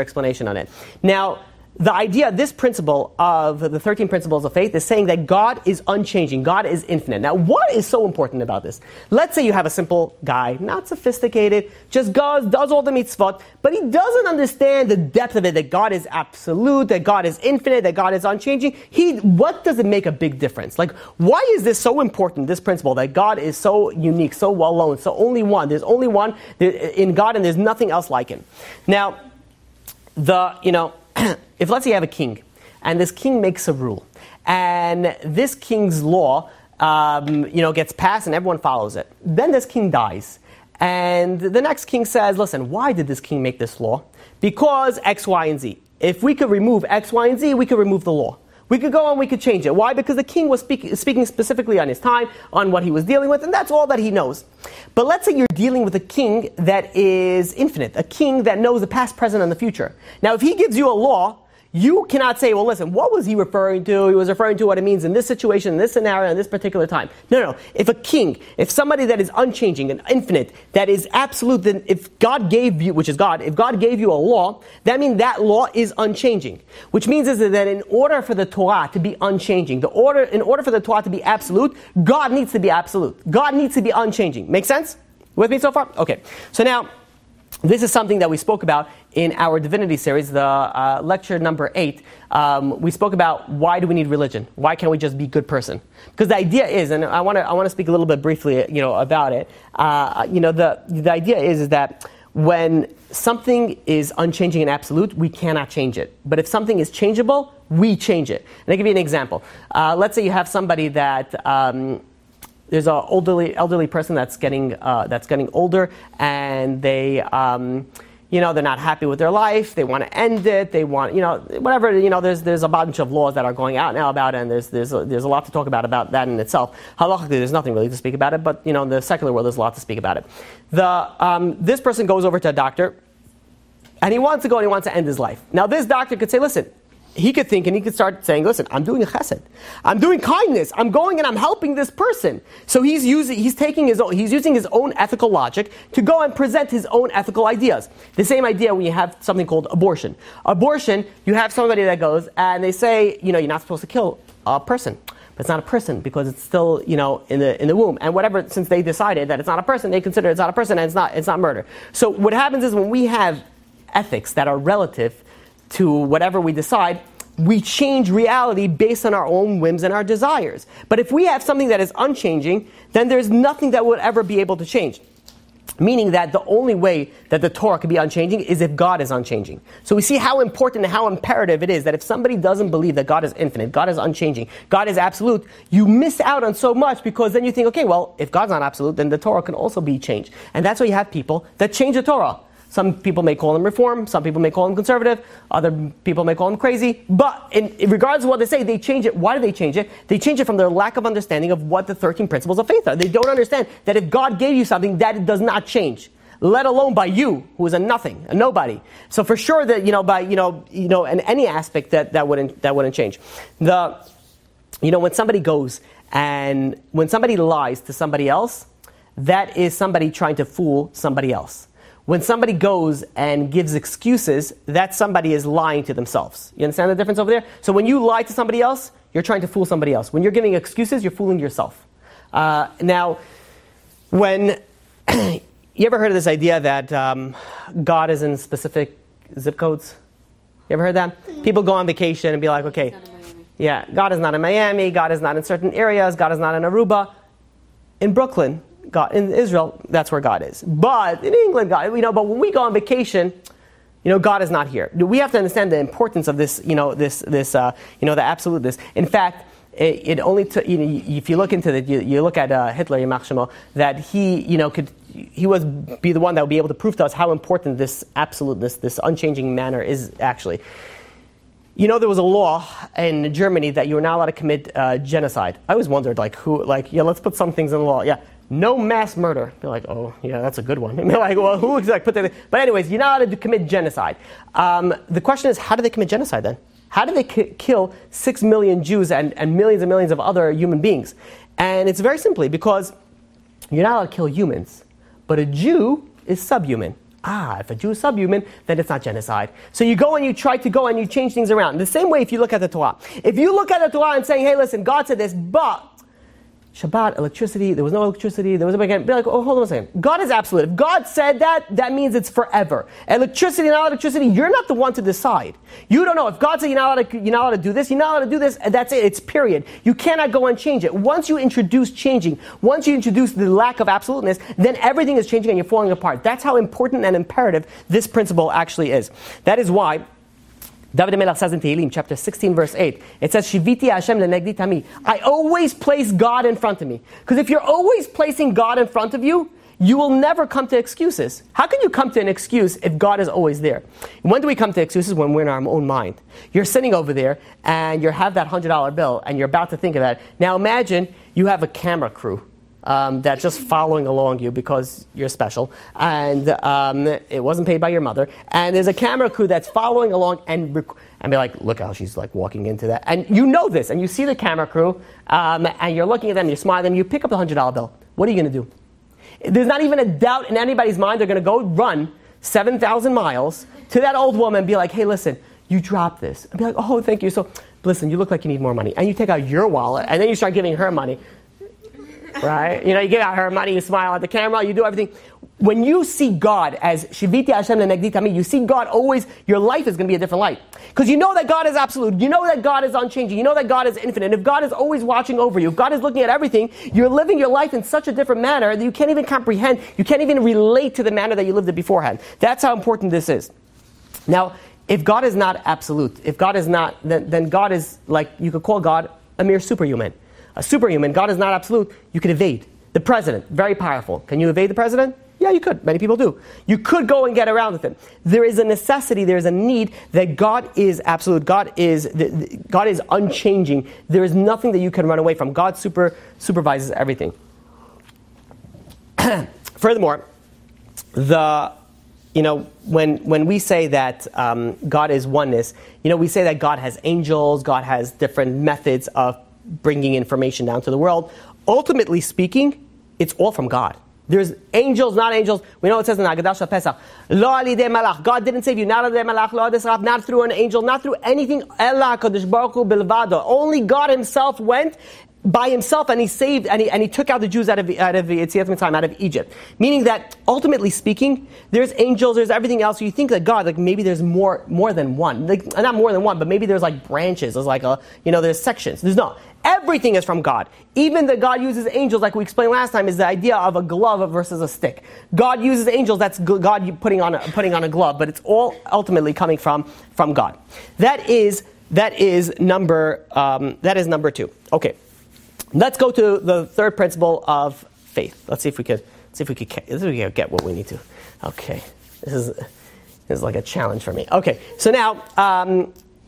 explanation on it. Now, the idea, this principle of the 13 principles of faith is saying that God is unchanging. God is infinite. Now, what is so important about this? Let's say you have a simple guy, not sophisticated, just does all the mitzvot, but he doesn't understand the depth of it, that God is absolute, that God is infinite, that God is unchanging. What does it make a big difference? Why is this so important, this principle, that God is so unique, so well known, so only one? There's only one in God and there's nothing else like him. Now, if let's say you have a king, and this king makes a rule, and this king's law, gets passed, and everyone follows it. Then this king dies, And the next king says, listen, why did this king make this law? Because X, Y, and Z. If we could remove X, Y, and Z, we could remove the law. We could go and we could change it. Why? Because the king was speaking specifically on his time, on what he was dealing with, and that's all that he knows. But let's say you're dealing with a king that is infinite, a king that knows the past, present, and the future. Now, if he gives you a law, you cannot say, well, listen, what was he referring to? He was referring to what it means in this situation, in this scenario, in this particular time. No. If a king, if somebody that is unchanging and infinite, that is absolute, then if God gave you, which is God, if God gave you a law, that means that law is unchanging. Which means is that in order for the Torah to be unchanging, in order for the Torah to be absolute, God needs to be absolute. God needs to be unchanging. Make sense? With me so far? Okay. So now, this is something that we spoke about in our divinity series, the lecture number 8. We spoke about why do we need religion? Why can't we just be a good person? Because the idea is, and I want to speak a little bit briefly, about it. The idea is that when something is unchanging and absolute, we cannot change it. But if something is changeable, we change it. And I'll give you an example. Let's say you have somebody that there's an elderly person that's getting older, and they they're not happy with their life. They want to end it. They want whatever. There's a bunch of laws that are going out now about it, and there's a lot to talk about that in itself. Halachically, there's nothing really to speak about it, but in the secular world, there's a lot to speak about it. This person goes over to a doctor, and he wants to go and he wants to end his life. Now, this doctor could say, listen. He could think and he could start saying, listen, I'm doing a chesed. I'm doing kindness. I'm going and I'm helping this person. So he's using his own ethical logic to go and present his own ethical ideas. The same idea when you have something called abortion. Abortion, you have somebody that goes and they say, you're not supposed to kill a person. But it's not a person because it's still, in the womb. And whatever, since they decided that it's not a person, they consider it's not a person and it's not murder. So what happens is when we have ethics that are relative to whatever we decide, we change reality based on our own whims and our desires. But if we have something that is unchanging, then there's nothing that would ever be able to change. Meaning that the only way that the Torah can be unchanging is if God is unchanging. So we see how important and how imperative it is that if somebody doesn't believe that God is infinite, God is unchanging, God is absolute, you miss out on so much because then you think, okay, well, if God's not absolute, then the Torah can also be changed. And that's why you have people that change the Torah. Some people may call them reform, some people may call them conservative, other people may call them crazy. But in regardless of what they say, they change it. Why do they change it? They change it from their lack of understanding of what the 13 principles of faith are. They don't understand that if God gave you something, that it does not change. Let alone by you, who is a nothing, a nobody. So for sure that, by, in any aspect that wouldn't change. When somebody goes and when somebody lies to somebody else, that is somebody trying to fool somebody else. When somebody goes and gives excuses, that somebody is lying to themselves. You understand the difference over there? So when you lie to somebody else, you're trying to fool somebody else. When you're giving excuses, you're fooling yourself. Now, when you ever heard of this idea that God is in specific zip codes? You ever heard that? People go on vacation and be like, okay, yeah, God is not in Miami, God is not in certain areas, God is not in Aruba. In Brooklyn, God, in Israel, that's where God is. But in England, God, but when we go on vacation, God is not here. We have to understand the importance of this, the absoluteness. In fact, it only took, if you look into it, you look at Hitler, that he would be the one that would be able to prove to us how important this absoluteness, this unchanging manner is actually. There was a law in Germany that you were not allowed to commit genocide. I always wondered, let's put some things in the law. Yeah. No mass murder. You're like, oh, yeah, that's a good one. And they're like, well, who exactly put that in? But anyways, you're not allowed to commit genocide. The question is, how do they commit genocide then? How do they kill 6 million Jews and millions of other human beings? And it's very simply because you're not allowed to kill humans. But a Jew is subhuman. If a Jew is subhuman, then it's not genocide. So you go and you try to go and you change things around. The same way if you look at the Torah. If you look at the Torah and saying, hey, listen, God said this, but Shabbat, electricity, there was no electricity, there was be like, oh, hold on a second. God is absolute. If God said that means it's forever. Electricity, not electricity, you're not the one to decide. You don't know. If God said you're not allowed to do this, you're not allowed to do this, and that's it. It's period. You cannot go and change it. Once you introduce changing, once you introduce the lack of absoluteness, then everything is changing and you're falling apart. That's how important and imperative this principle actually is. That is why David HaMelech says in Tehillim, chapter 16, verse 8, it says, Shiviti Hashem lenegdi tami. I always place God in front of me. Because if you're always placing God in front of you, you will never come to excuses. How can you come to an excuse if God is always there? When do we come to excuses? When we're in our own mind. You're sitting over there and you have that $100 bill and you're about to think about it. Now imagine you have a camera crew that's just following along you because you're special, and it wasn't paid by your mother, and there's a camera crew that's following along and be like, look how she's like walking into that, and you know this, and you see the camera crew, and you're looking at them, you smile at them, you pick up the $100 bill. What are you going to do? There's not even a doubt in anybody's mind they're going to go run 7,000 miles to that old woman and be like, hey, listen, you dropped this. And be like, oh, thank you. So, listen, you look like you need more money. And you take out your wallet, and then you start giving her money. Right? You know, you give out her money, you smile at the camera, you do everything. When you see God as Shiviti Hashem lenegdi tamid, you see God always, your life is going to be a different light. Because you know that God is absolute. You know that God is unchanging. You know that God is infinite. If God is always watching over you, if God is looking at everything, you're living your life in such a different manner that you can't even comprehend, you can't even relate to the manner that you lived it beforehand. That's how important this is. Now, if God is not absolute, if God is not, then God is like, you could call God a mere superhuman. A superhuman, God is not absolute, you can evade. The president, very powerful. Can you evade the president? Yeah, you could. Many people do. You could go and get around with him. There is a necessity, there is a need that God is absolute. God is unchanging. There is nothing that you can run away from. God supervises everything. Furthermore, when we say that God is oneness, we say that God has angels, God has different methods of bringing information down to the world. Ultimately speaking, it's all from God. There's angels, not angels. We know it says in Haggadah Shal Pesach, Lo alidei malach. God didn't save you, not alidei malach, lo alidei saraf, not through an angel, not through anything. Ella kadosh baruch hu bilvado. Only God Himself went by Himself, and He saved, and He took out the Jews out of Yetziat Mitzrayim, out of Egypt. Meaning that, ultimately speaking, there's angels, there's everything else. So you think that God, like maybe there's more than one, like not more than one, but maybe there's like branches. There's like there's sections. There's not. Everything is from God. Even that God uses angels, like we explained last time, is the idea of a glove versus a stick. God uses angels. That's God putting on a glove, but it's all ultimately coming from God. That is number 2. Okay. Let's go to the third principle of faith. Let's see if we can get what we need to. Okay, this is like a challenge for me. Okay, so now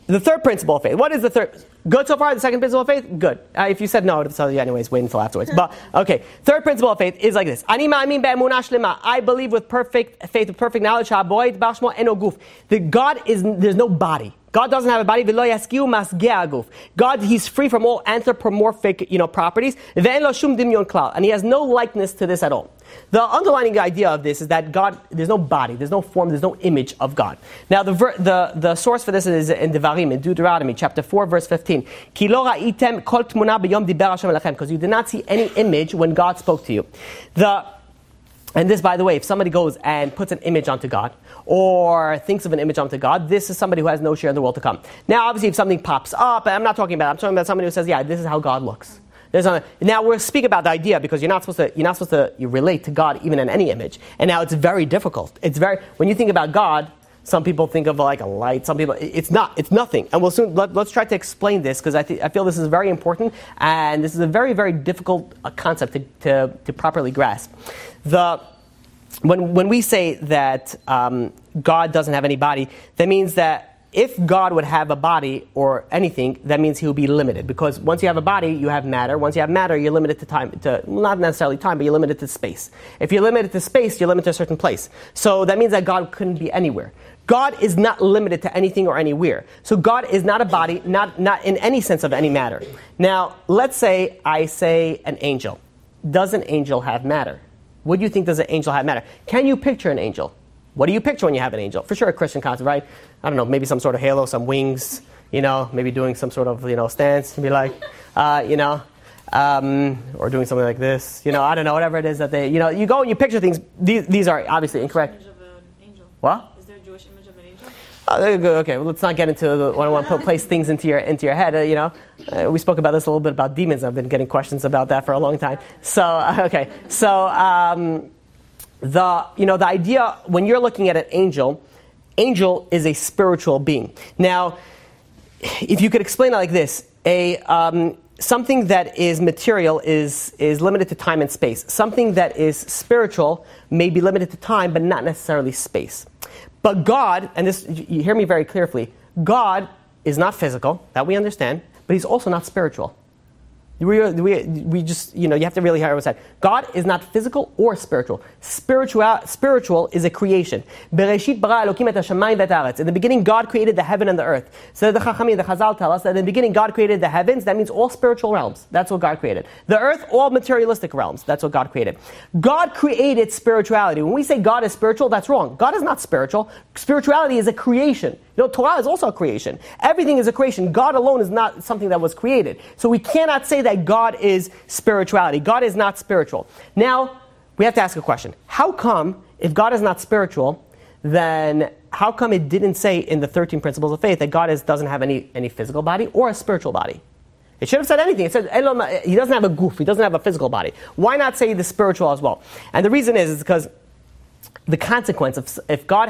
the third principle of faith. What is the third? Good so far. The second principle of faith. Good. If you said no, I would have told you anyways. Wait until afterwards. But okay, third principle of faith is like this: Ani מאמין באמונה שלימה. I believe with perfect faith, with perfect knowledge. שהבורא יתברך שמו אינו גוף. That God is, there's no body. God doesn't have a body. ולא ישיגוהו משיגי הגוף. God, He's free from all anthropomorphic, properties. ואין לו שום דמיון כלל, and He has no likeness to this at all. The underlying idea of this is that God, there's no body, there's no form, there's no image of God. Now, the source for this is in Devarim, in Deuteronomy, chapter 4, verse 15. כי לא ראיתם כל תמונה ביום דיבר השם אליכם, because you did not see any image when God spoke to you. And this, by the way, if somebody goes and puts an image onto God, or thinks of an image onto God, this is somebody who has no share in the world to come. Now, obviously, if something pops up, I'm talking about somebody who says, yeah, this is how God looks. Now we'll speak about the idea, because you're not supposed to relate to God even in any image. And now it's very difficult. When you think about God, some people think of like a light. Some people, it's nothing. And we'll soon let's try to explain this, because I feel this is very important, and this is a very, very difficult concept to properly grasp. When we say that God doesn't have any body, that means that if God would have a body or anything, that means He will be limited. Because once you have a body, you have matter. Once you have matter, you're limited to time, not necessarily time, but you're limited to space. If you're limited to space, you're limited to a certain place. So that means that God couldn't be anywhere. God is not limited to anything or anywhere. So God is not a body, not in any sense of any matter. Now, let's say I say an angel. Does an angel have matter? What do you think does an angel have matter? Can you picture an angel? What do you picture when you have an angel? For sure a Christian concept, right? I don't know, maybe some sort of halo, some wings, maybe doing some sort of, stance, and be like, or doing something like this, I don't know, whatever it is that they, you go and you picture things. These are obviously incorrect. Image of an angel. What? Is there a Jewish image of an angel? Okay, well, let's not get into when I want to place things into your head. We spoke about this a little bit about demons. I've been getting questions about that for a long time. The idea when you're looking at an angel is a spiritual being. Now, if you could explain it like this, something that is material is limited to time and space. Something that is spiritual may be limited to time, but not necessarily space. But God, and this, you hear me very clearly, God is not physical, that we understand, but he's also not spiritual. We just, you have to really hear what I said. God is not physical or spiritual. Spiritual is a creation. Bereshit bara Elokim et hashamayim ve'et haaretz. In the beginning, God created the heaven and the earth. So the Chachamim, the Chazal tell us that in the beginning, God created the heavens. That means all spiritual realms. That's what God created. The earth, all materialistic realms. That's what God created. God created spirituality. When we say God is spiritual, that's wrong. God is not spiritual. Spirituality is a creation. Torah is also a creation. Everything is a creation. God alone is not something that was created. So we cannot say that God is spirituality. God is not spiritual. Now, we have to ask a question. How come, if God is not spiritual, then how come it didn't say in the 13 principles of faith that God doesn't have any physical body or a spiritual body? It should have said anything. It said he doesn't have a goof. He doesn't have a physical body. Why not say the spiritual as well? And the reason is because the consequence of if God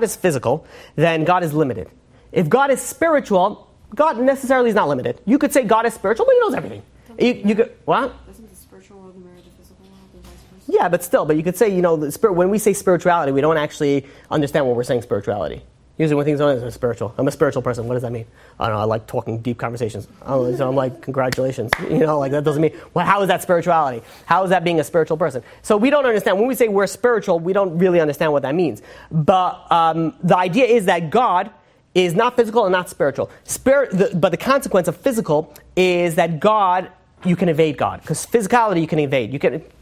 is physical, then God is limited. If God is spiritual, God necessarily is not limited. You could say God is spiritual, but he knows everything. You could what? Doesn't the spiritual world mirror the physical world and vice versa? Yeah, but still, you could say when we say spirituality, we don't actually understand what we're saying spirituality. Usually when things are spiritual, I'm a spiritual person. What does that mean? I don't know. I like talking deep conversations. So I'm like, congratulations. That doesn't mean, well, how is that spirituality? How is that being a spiritual person? So we don't understand. When we say we're spiritual, we don't really understand what that means. But the idea is that God is not physical and not spiritual. But the consequence of physical is that God, you can evade God. Because physicality you can evade.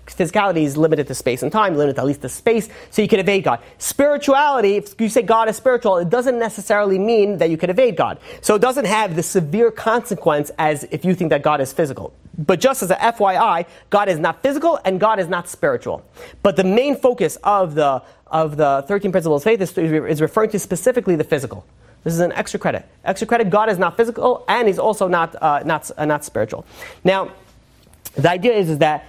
Physicality is limited to space and time, limited at least to space, so you can evade God. Spirituality, if you say God is spiritual, it doesn't necessarily mean that you can evade God. So it doesn't have the severe consequence as if you think that God is physical. But just as a FYI, God is not physical and God is not spiritual. But the main focus of the 13 principles of faith is referring to specifically the physical. This is an extra credit. Extra credit, God is not physical and he's also not spiritual. Now, the idea is that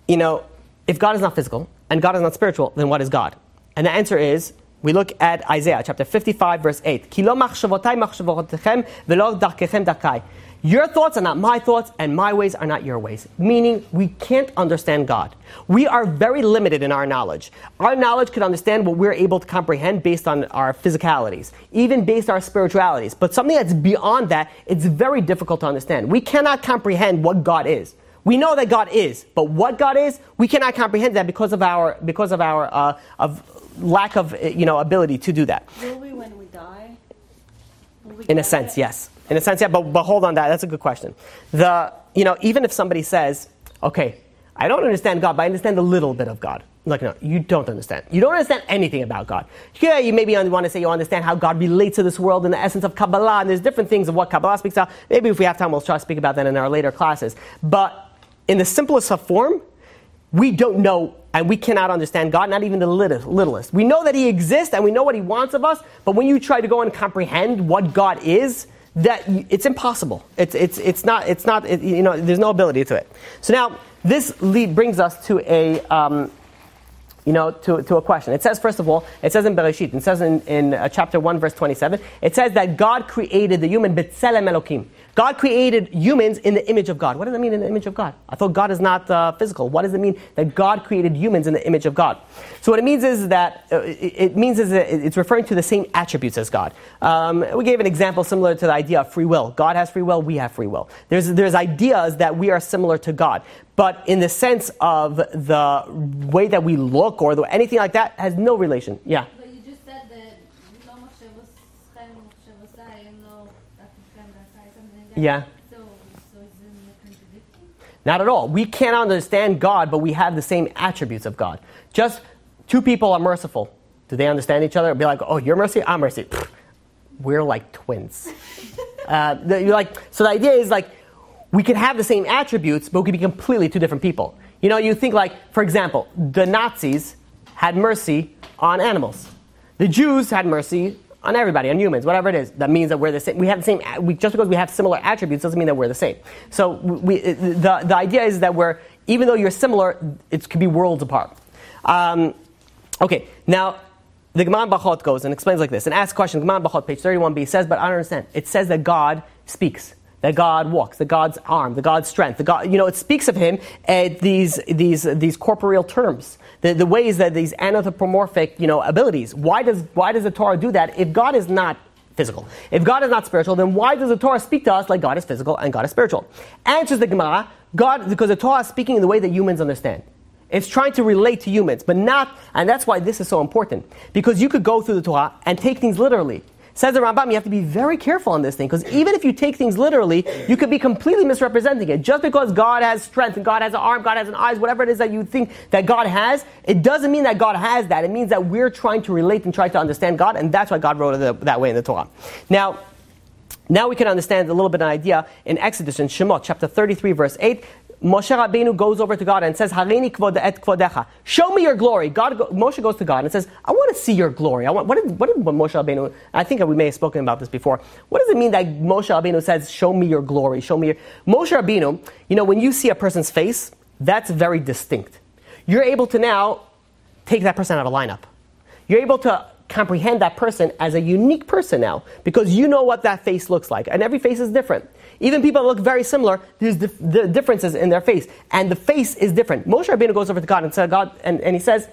if God is not physical and God is not spiritual, then what is God? And the answer is, we look at Isaiah chapter 55 verse 8. Ki lo machshavotay machshavotechem velo darkechem darkai. Your thoughts are not my thoughts and my ways are not your ways. Meaning we can't understand God. We are very limited in our knowledge. Our knowledge can understand what we're able to comprehend based on our physicalities, even based on our spiritualities. But something that's beyond that, it's very difficult to understand. We cannot comprehend what God is. We know that God is, but what God is, we cannot comprehend that because of our lack of ability to do that. Will we when we die? In a sense, yes. In a sense, yeah. But hold on, that's a good question. Even if somebody says, okay, I don't understand God, but I understand a little bit of God. Like, no, you don't understand. You don't understand anything about God. Yeah, you maybe want to say you understand how God relates to this world in the essence of Kabbalah, and there's different things of what Kabbalah speaks about. Maybe if we have time, we'll try to speak about that in our later classes. But in the simplest of form, we don't know and we cannot understand God, not even the littlest. We know that he exists and we know what he wants of us, but when you try to go and comprehend what God is, that it's impossible. It's not. There's no ability to it. So now this brings us to a to a question. It says, first of all, it says in Bereshit, it says in chapter 1 verse 27, it says that God created the human b'tselem Elokim. God created humans in the image of God. What does that mean, in the image of God? I thought God is not physical. What does it mean that God created humans in the image of God? So what it means is that it's referring to the same attributes as God. We gave an example similar to the idea of free will. God has free will, we have free will. There's ideas that we are similar to God. But in the sense of the way that we look or anything like that has no relation. Yeah? But you just said that Yeah. So isn't it contradicting? Not at all. We cannot understand God, but we have the same attributes of God. Just two people are merciful. Do they understand each other? Be like, oh, you're mercy, I'm mercy. We're like twins. So the idea is like, we could have the same attributes, but we could be completely two different people. You think like, for example, the Nazis had mercy on animals. The Jews had mercy on everybody, on humans, whatever it is. That means that we're the same. We have the same. Just because we have similar attributes doesn't mean that we're the same. So the idea is that even though you're similar, it could be worlds apart. Okay, now the Gemara Bachot goes and explains like this and asks a question. Gemara Bachot, page 31b, says, but I don't understand. It says that God speaks. that God walks, that God's arm, that God's strength, that God, it speaks of him at these corporeal terms, the ways that these anthropomorphic, abilities. Why does the Torah do that? If God is not physical, if God is not spiritual, then why does the Torah speak to us like God is physical and God is spiritual? Answers the Gemara, because the Torah is speaking in the way that humans understand. It's trying to relate to humans, but not, and that's why this is so important, because you could go through the Torah and take things literally. Says the Rambam, you have to be very careful on this thing, because even if you take things literally, you could be completely misrepresenting it. Just because God has strength, and God has an arm, God has an eyes, whatever it is that you think that God has, it doesn't mean that God has that. It means that we're trying to relate and try to understand God, and that's why God wrote it that way in the Torah. Now we can understand a little bit of an idea in Exodus, in Shemot, chapter 33, verse 8. Moshe Rabbeinu goes over to God and says, Harini kvod et kvodecha. Show me your glory. Moshe goes to God and says, I want to see your glory. What did Moshe Rabbeinu, I think we may have spoken about this before. What does it mean that Moshe Rabbeinu says, show me your glory, show me your... Moshe Rabbeinu, when you see a person's face, that's very distinct. You're able to now take that person out of a lineup. You're able to comprehend that person as a unique person now, because you know what that face looks like, and every face is different. Even people that look very similar, there's the differences in their face, and the face is different. Moshe Rabbeinu goes over to God and says, and he says,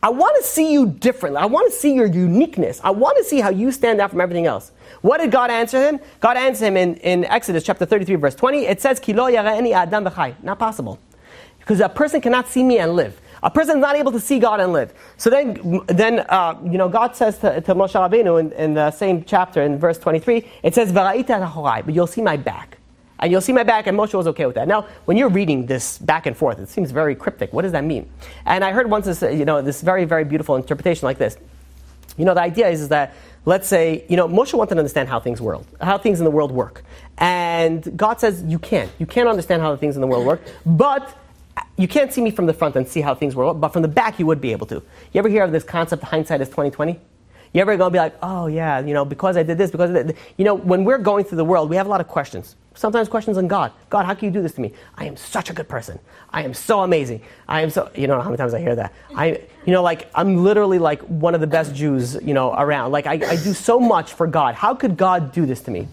I want to see you differently. I want to see your uniqueness. I want to see how you stand out from everything else. What did God answer him? God answered him in Exodus chapter 33, verse 20. It says, Ki lo yara'eni adam v'chai. Not possible. Because a person cannot see me and live. A person is not able to see God and live. So then God says to Moshe Rabbeinu in the same chapter, in verse 23, it says, V'ra'ita achorai, but you'll see my back. And you'll see my back, and Moshe was okay with that. Now, when you're reading this back and forth, it seems very cryptic. What does that mean? And I heard once this very, very beautiful interpretation like this. The idea is that, let's say, Moshe wanted to understand how things in the world work. And God says, you can't understand how the things in the world work, but you can't see me from the front and see how things work, but from the back you would be able to. You ever hear of this concept, hindsight is 20/20? You ever going to be like, oh yeah, because I did this, because of that. When we're going through the world, we have a lot of questions. Sometimes questions on God. God, how can you do this to me? I am such a good person. I am so amazing. I am so, how many times I hear that? I'm literally like one of the best Jews, around. Like I do so much for God. How could God do this to me?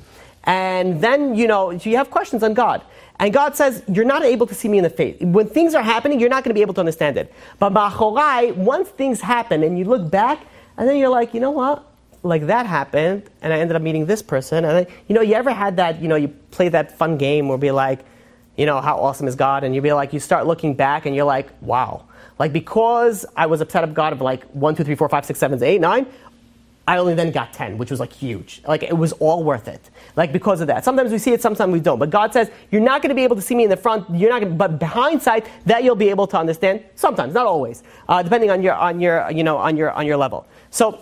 And then, you have questions on God. And God says, you're not able to see me in the face. When things are happening, you're not going to be able to understand it. But ba'achorai, once things happen and you look back, and then you're like, you know what? Like that happened, and I ended up meeting this person. And then, you ever had that, you play that fun game where be like, how awesome is God? And you'd be like, you start looking back and you're like, wow. Like because I was upset of God of like 1, 2, 3, 4, 5, 6, 7, 8, 9, I only then got 10, which was like huge. Like it was all worth it. Like because of that. Sometimes we see it, sometimes we don't. But God says, you're not going to be able to see me in the front. But behind sight, that you'll be able to understand. Sometimes, not always, depending on your level. So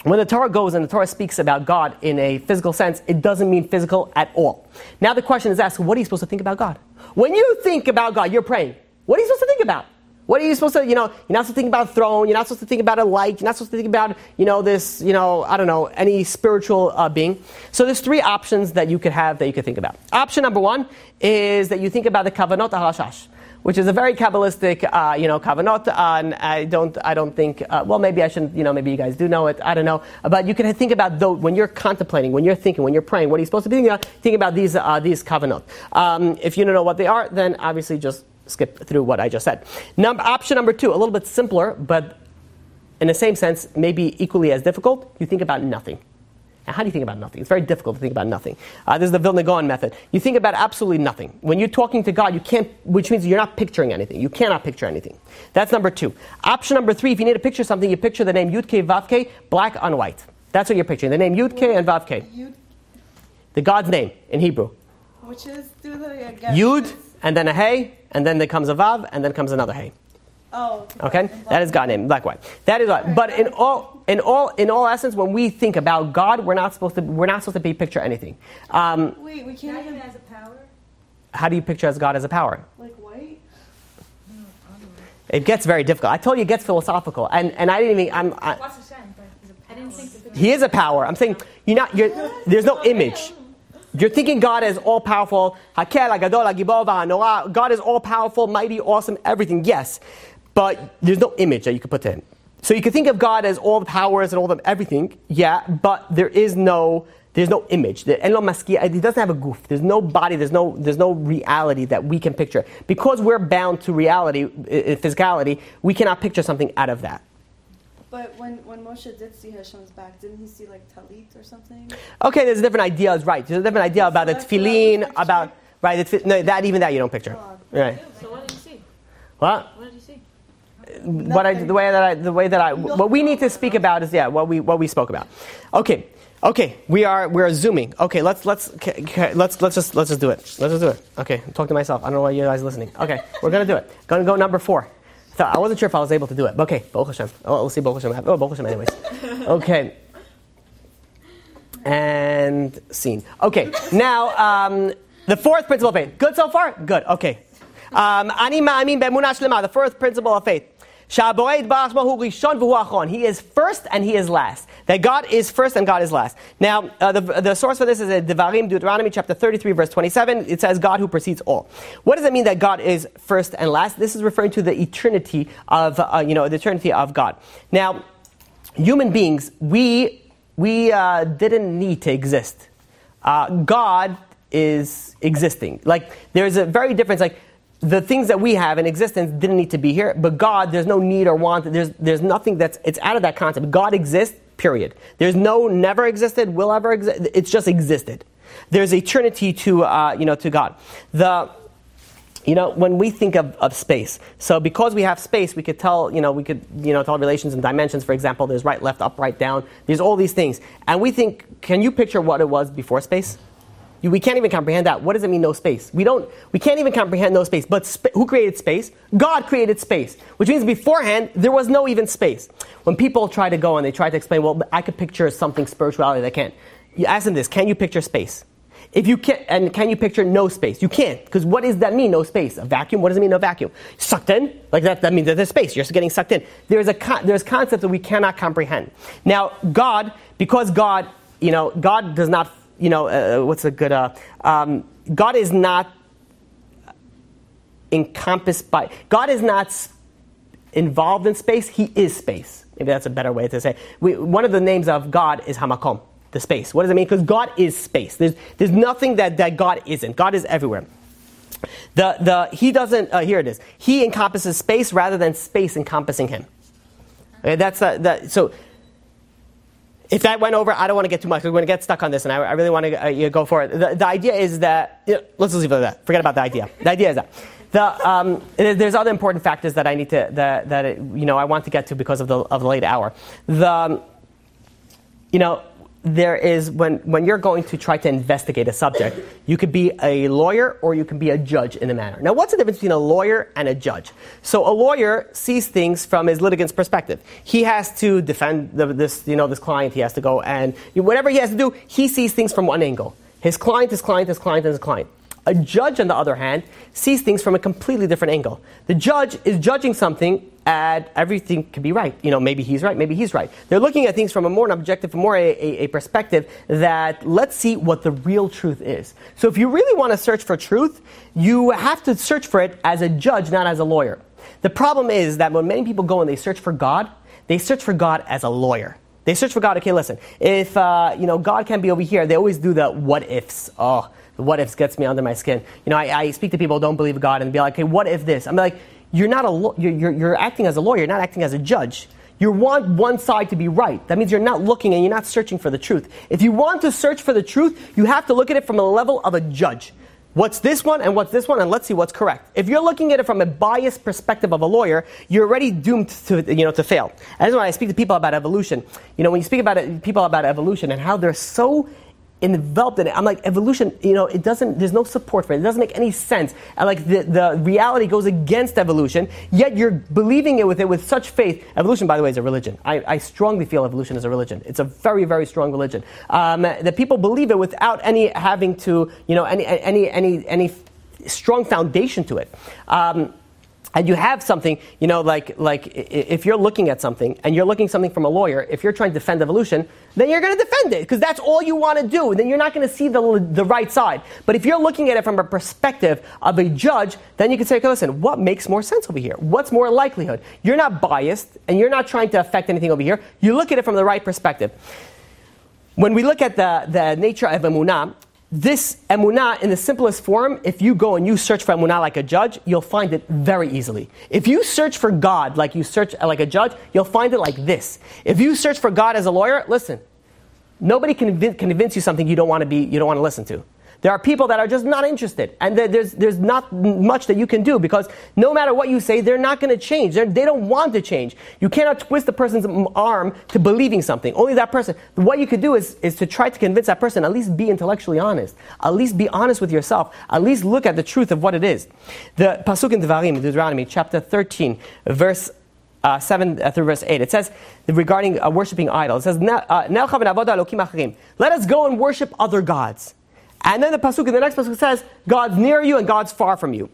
when the Torah goes and the Torah speaks about God in a physical sense, it doesn't mean physical at all. Now the question is asked, what are you supposed to think about God? When you think about God, you're praying. What are you supposed to think about? What are you supposed to, you're not supposed to think about a throne, you're not supposed to think about a light, you're not supposed to think about, this, any spiritual being. So there's 3 options that you could have that you could think about. Option number 1 is that you think about the kavanot harashash, which is a very Kabbalistic, kavanot, and I don't think, maybe I shouldn't, maybe you guys do know it, I don't know, but you can think about when you're contemplating, when you're thinking, when you're praying, what are you supposed to be thinking about? Think about these kavanot. If you don't know what they are, then obviously just skip through what I just said. Option number 2, a little bit simpler, but in the same sense, maybe equally as difficult. You think about nothing. Now, how do you think about nothing? It's very difficult to think about nothing. This is the Vilna Gaon method. You think about absolutely nothing. When you're talking to God, you can't, which means you're not picturing anything. You cannot picture anything. That's number 2. Option number 3, if you need to picture something, you picture the name Yud-K, Vav-K, black on white. That's what you're picturing. The name Yud-K and Vav-K. The God's name in Hebrew. Which is through the Yud, and then a Hey, and then there comes a Vav, and then comes another Hey. Oh. Okay? That is God name, black white. That is what. But in all essence, when we think about God, we're not supposed to picture anything. Wait, we can't even as a power? How do you picture as God as a power? Like white? It gets very difficult. I told you it gets philosophical, and I didn't even. What's the sense? I didn't think He is a power. I'm saying there's no image. You're thinking God is all-powerful. Hakel, Hagadol, Hagibor, V'Hanora. God is all-powerful, mighty, awesome, everything. Yes, but there's no image that you could put to him. So you can think of God as all the powers and all the everything. Yeah, but there is no There's no image. He doesn't have a goof. There's no body. There's no reality that we can picture. Because we're bound to reality, physicality, we cannot picture something out of that. But when Moshe did see Hashem's back, didn't he see like talit or something? Okay, there's different ideas, right? There's a different idea about the tefillin, about right. That you don't picture, right? So what did you see? What? What did you see? What we need to speak about is what we spoke about. Okay, we're zooming. Okay, let's just do it. Let's just do it. Okay, I'm talking to myself. I don't know why you guys are listening. Okay, we're gonna do it. Gonna go number 4. So I wasn't sure if I was able to do it, but okay, Baruch Hashem. We'll see Baruch Hashem. Baruch Hashem anyways. Okay. And scene. Okay, now the 4th principle of faith. Good so far? Good, okay. Ani מאמין באמונה שלימה, the 4th principle of faith. שהבורא יתברך שמו הוא ראשון והוא אחרון. He is first and he is last. That God is first and God is last. Now, the source for this is Devarim, Deuteronomy chapter 33, verse 27. It says God who precedes all. What does it mean that God is first and last? This is referring to the eternity of, the eternity of God. Now, human beings, we didn't need to exist. God is existing. Like, there's a very difference, like, the things that we have in existence didn't need to be here, but God, there's no need or want. There's nothing it's out of that concept. God exists, period. There's no never existed, will ever exist. It's just existed. There's eternity to God. When we think of space, so because we have space, we could tell relations and dimensions. For example, there's right, left, up, right, down. There's all these things, and we think, can you picture what it was before space? We can't even comprehend that. What does it mean, no space? We can't even comprehend no space. But who created space? God created space. Which means beforehand, there was no even space. When people try to go and they try to explain, well, I could picture something spirituality, they can't. You ask them this, can you picture space? If you can't, and can you picture no space? You can't. Because what does that mean, no space? A vacuum? What does it mean, no vacuum? Sucked in? Like that means that there's space. You're just getting sucked in. There's concepts that we cannot comprehend. Now, God, because God, God does not, what's a good, God is not encompassed by, God is not involved in space, he is space. Maybe that's a better way to say it. One of the names of God is Hamakom, the space. What does it mean? Because God is space. There's nothing that God isn't. God is everywhere. He doesn't, here it is. He encompasses space rather than space encompassing him. Okay, so, if that went over, I don't want to get too much. We're going to get stuck on this, and I really want to go for it. The idea is that, let's just leave it at that. Forget about the idea. The idea is that there's other important factors that I need to I want to get to because of the late hour. There is when you're going to try to investigate a subject, you could be a lawyer or you can be a judge in a matter. Now, what's the difference between a lawyer and a judge? So a lawyer sees things from his litigant's perspective. He has to defend this client. He has to go and whatever he has to do, he sees things from one angle. His client, his client, his client, and his client. A judge, on the other hand, sees things from a completely different angle. The judge is judging something and everything could be right. Maybe he's right, maybe he's right. They're looking at things from a more objective, more a perspective that let's see what the real truth is. So if you really want to search for truth, you have to search for it as a judge, not as a lawyer. The problem is that when many people go and they search for God as a lawyer. They search for God, okay, listen, if God can be over here, they always do the what ifs. Oh, the what ifs gets me under my skin. I speak to people who don't believe God and be like, okay, what if this? I'm like, you're acting as a lawyer, you're not acting as a judge. You want one side to be right. That means you're not looking and you're not searching for the truth. If you want to search for the truth, you have to look at it from a level of a judge. What's this one and what's this one, and let's see what's correct. If you're looking at it from a biased perspective of a lawyer, you're already doomed to fail. And that's why I speak to people about evolution. When you speak about people about evolution and how they're so enveloped in it, I'm like, evolution, there's no support for it. It doesn't make any sense. And like the reality goes against evolution, yet you're believing it with such faith. Evolution, by the way, is a religion. I strongly feel evolution is a religion. It's a very, very strong religion. That people believe it without any having to, any strong foundation to it. And you have something, like if you're looking at something and you're looking something from a lawyer, if you're trying to defend evolution, then you're going to defend it because that's all you want to do. Then you're not going to see the right side. But if you're looking at it from a perspective of a judge, then you can say, okay, listen, what makes more sense over here? What's more likelihood? You're not biased and you're not trying to affect anything over here. You look at it from the right perspective. when we look at the nature of emunah, this emunah in the simplest form, if you go and you search for emunah like a judge, you'll find it very easily. If you search for God like you search like a judge, you'll find it like this. If you search for God as a lawyer, listen, nobody can convince you something you don't want to listen to. There are people that are just not interested, and there's not much that you can do, because no matter what you say, they're not going to change. They don't want to change. You cannot twist a person's arm to believing something. Only that person. What you could do is to try to convince that person. At least be intellectually honest. At least be honest with yourself. At least look at the truth of what it is. The pasuk in Devarim, Deuteronomy chapter 13, verse 7 through verse 8. It says regarding worshipping idols. It says, "Let us go and worship other gods." And then the next pasuk says, God's near you and God's far from you.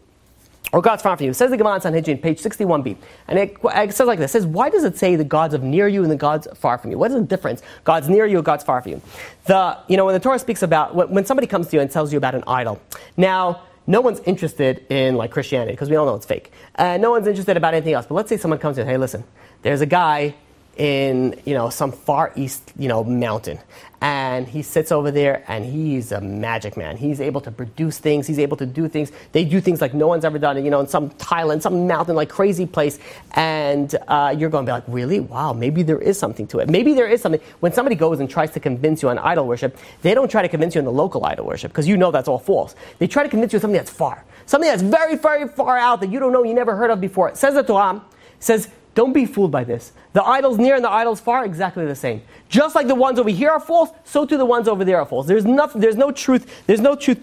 Or God's far from you. It says the Gemara on Sanhedrin, page 61b. And it says like this. It says, why does it say the gods of near you and the gods far from you? What is the difference? God's near you or God's far from you? When the Torah speaks about, when somebody comes to you and tells you about an idol. Now, no one's interested in like Christianity, because we all know it's fake. No one's interested about anything else. But let's say someone comes to you, hey, listen, there's a guy in some far east mountain, and he sits over there and he's a magic man. He's able to produce things, he's able to do things. They do things like no one's ever done it, in some Thailand, some mountain, like crazy place, and you're going to be like, really? Wow, maybe there is something to it. Maybe there is something. When somebody goes and tries to convince you on idol worship, they don't try to convince you on the local idol worship, because that's all false. They try to convince you of something that's far, something that's very, very far out that you don't know, you never heard of before. It says the Torah, says, don't be fooled by this. The idols near and the idols far, exactly the same. Just like the ones over here are false, so too the ones over there are false. There's no truth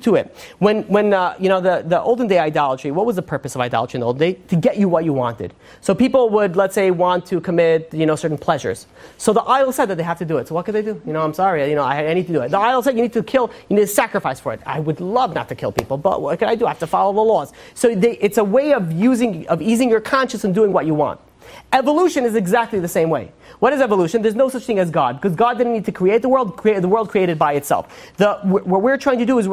to it. When the olden day idolatry, what was the purpose of idolatry in the olden day? To get you what you wanted. So people would, let's say, want to commit, certain pleasures. So the idol said that they have to do it. So what could they do? I'm sorry, I need to do it. The idol said you need to kill, you need to sacrifice for it. I would love not to kill people, but what can I do? I have to follow the laws. So it's a way of easing your conscience and doing what you want. Evolution is exactly the same way. What is evolution? There's no such thing as God, because God didn't need to create the world. The world created by itself. What we're trying to do is,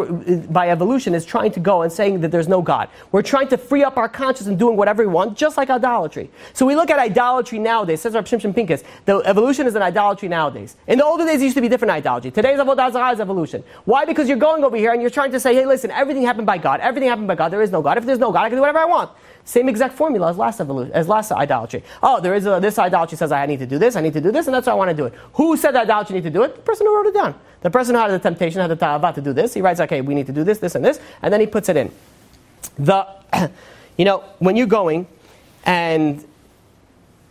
by evolution, is trying to go and saying that there's no God. We're trying to free up our conscience and doing whatever we want, just like idolatry. So we look at idolatry nowadays. Says Rav Shimshon Pincus, the evolution is an idolatry nowadays. In the olden days, it used to be different idolatry. Today's avodah zarah is evolution. Why? Because you're going over here and you're trying to say, hey, listen, everything happened by God. Everything happened by God. There is no God. If there's no God, I can do whatever I want. Same exact formula as last idolatry. Oh, there is this idolatry says I need to do this, and that's why I want to do it. Who said that idolatry need to do it? The person who wrote it down. The person who had the temptation, had the ta'ava to do this. He writes, okay, we need to do this, and this, and then he puts it in. When you're going and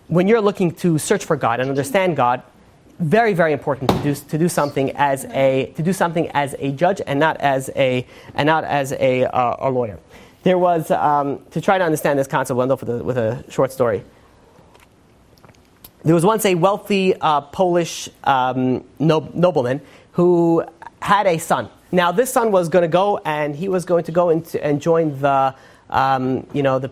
when you're looking to search for God and understand God, very, very important to do something as a judge and not as a lawyer. There was, to try to understand this concept, we'll end up with a short story. There was once a wealthy Polish nobleman who had a son. Now, this son was going to go, and he was going to go and join the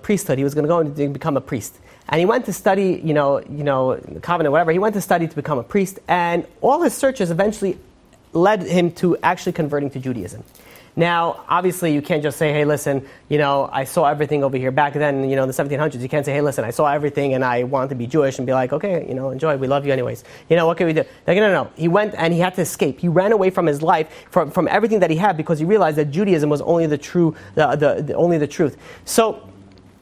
priesthood. He was going to go and become a priest. And he went to study, the covenant, whatever. He went to study to become a priest, and all his searches eventually led him to actually converting to Judaism. Now, obviously, you can't just say, hey, listen, I saw everything over here. Back then, in the 1700s, you can't say, hey, listen, I saw everything and I want to be Jewish, and be like, okay, enjoy, we love you anyways. What can we do? Like, no. He went and he had to escape. He ran away from his life, from everything that he had, because he realized that Judaism was only the truth. So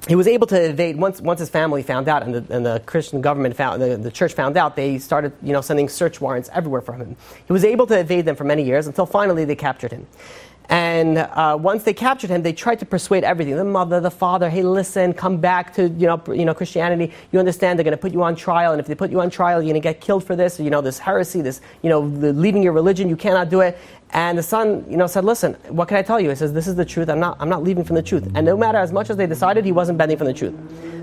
he was able to evade. Once his family found out, and the Christian government the church found out, they started sending search warrants everywhere for him. He was able to evade them for many years, until finally they captured him. And once they captured him, they tried to persuade everything. The mother, the father, hey, listen, come back to Christianity. You understand they're going to put you on trial, and if they put you on trial, you're going to get killed for this. This heresy, this leaving your religion, you cannot do it. And the son, said, listen, what can I tell you? He says, this is the truth. I'm not leaving from the truth. And no matter as much as they decided, he wasn't bending from the truth.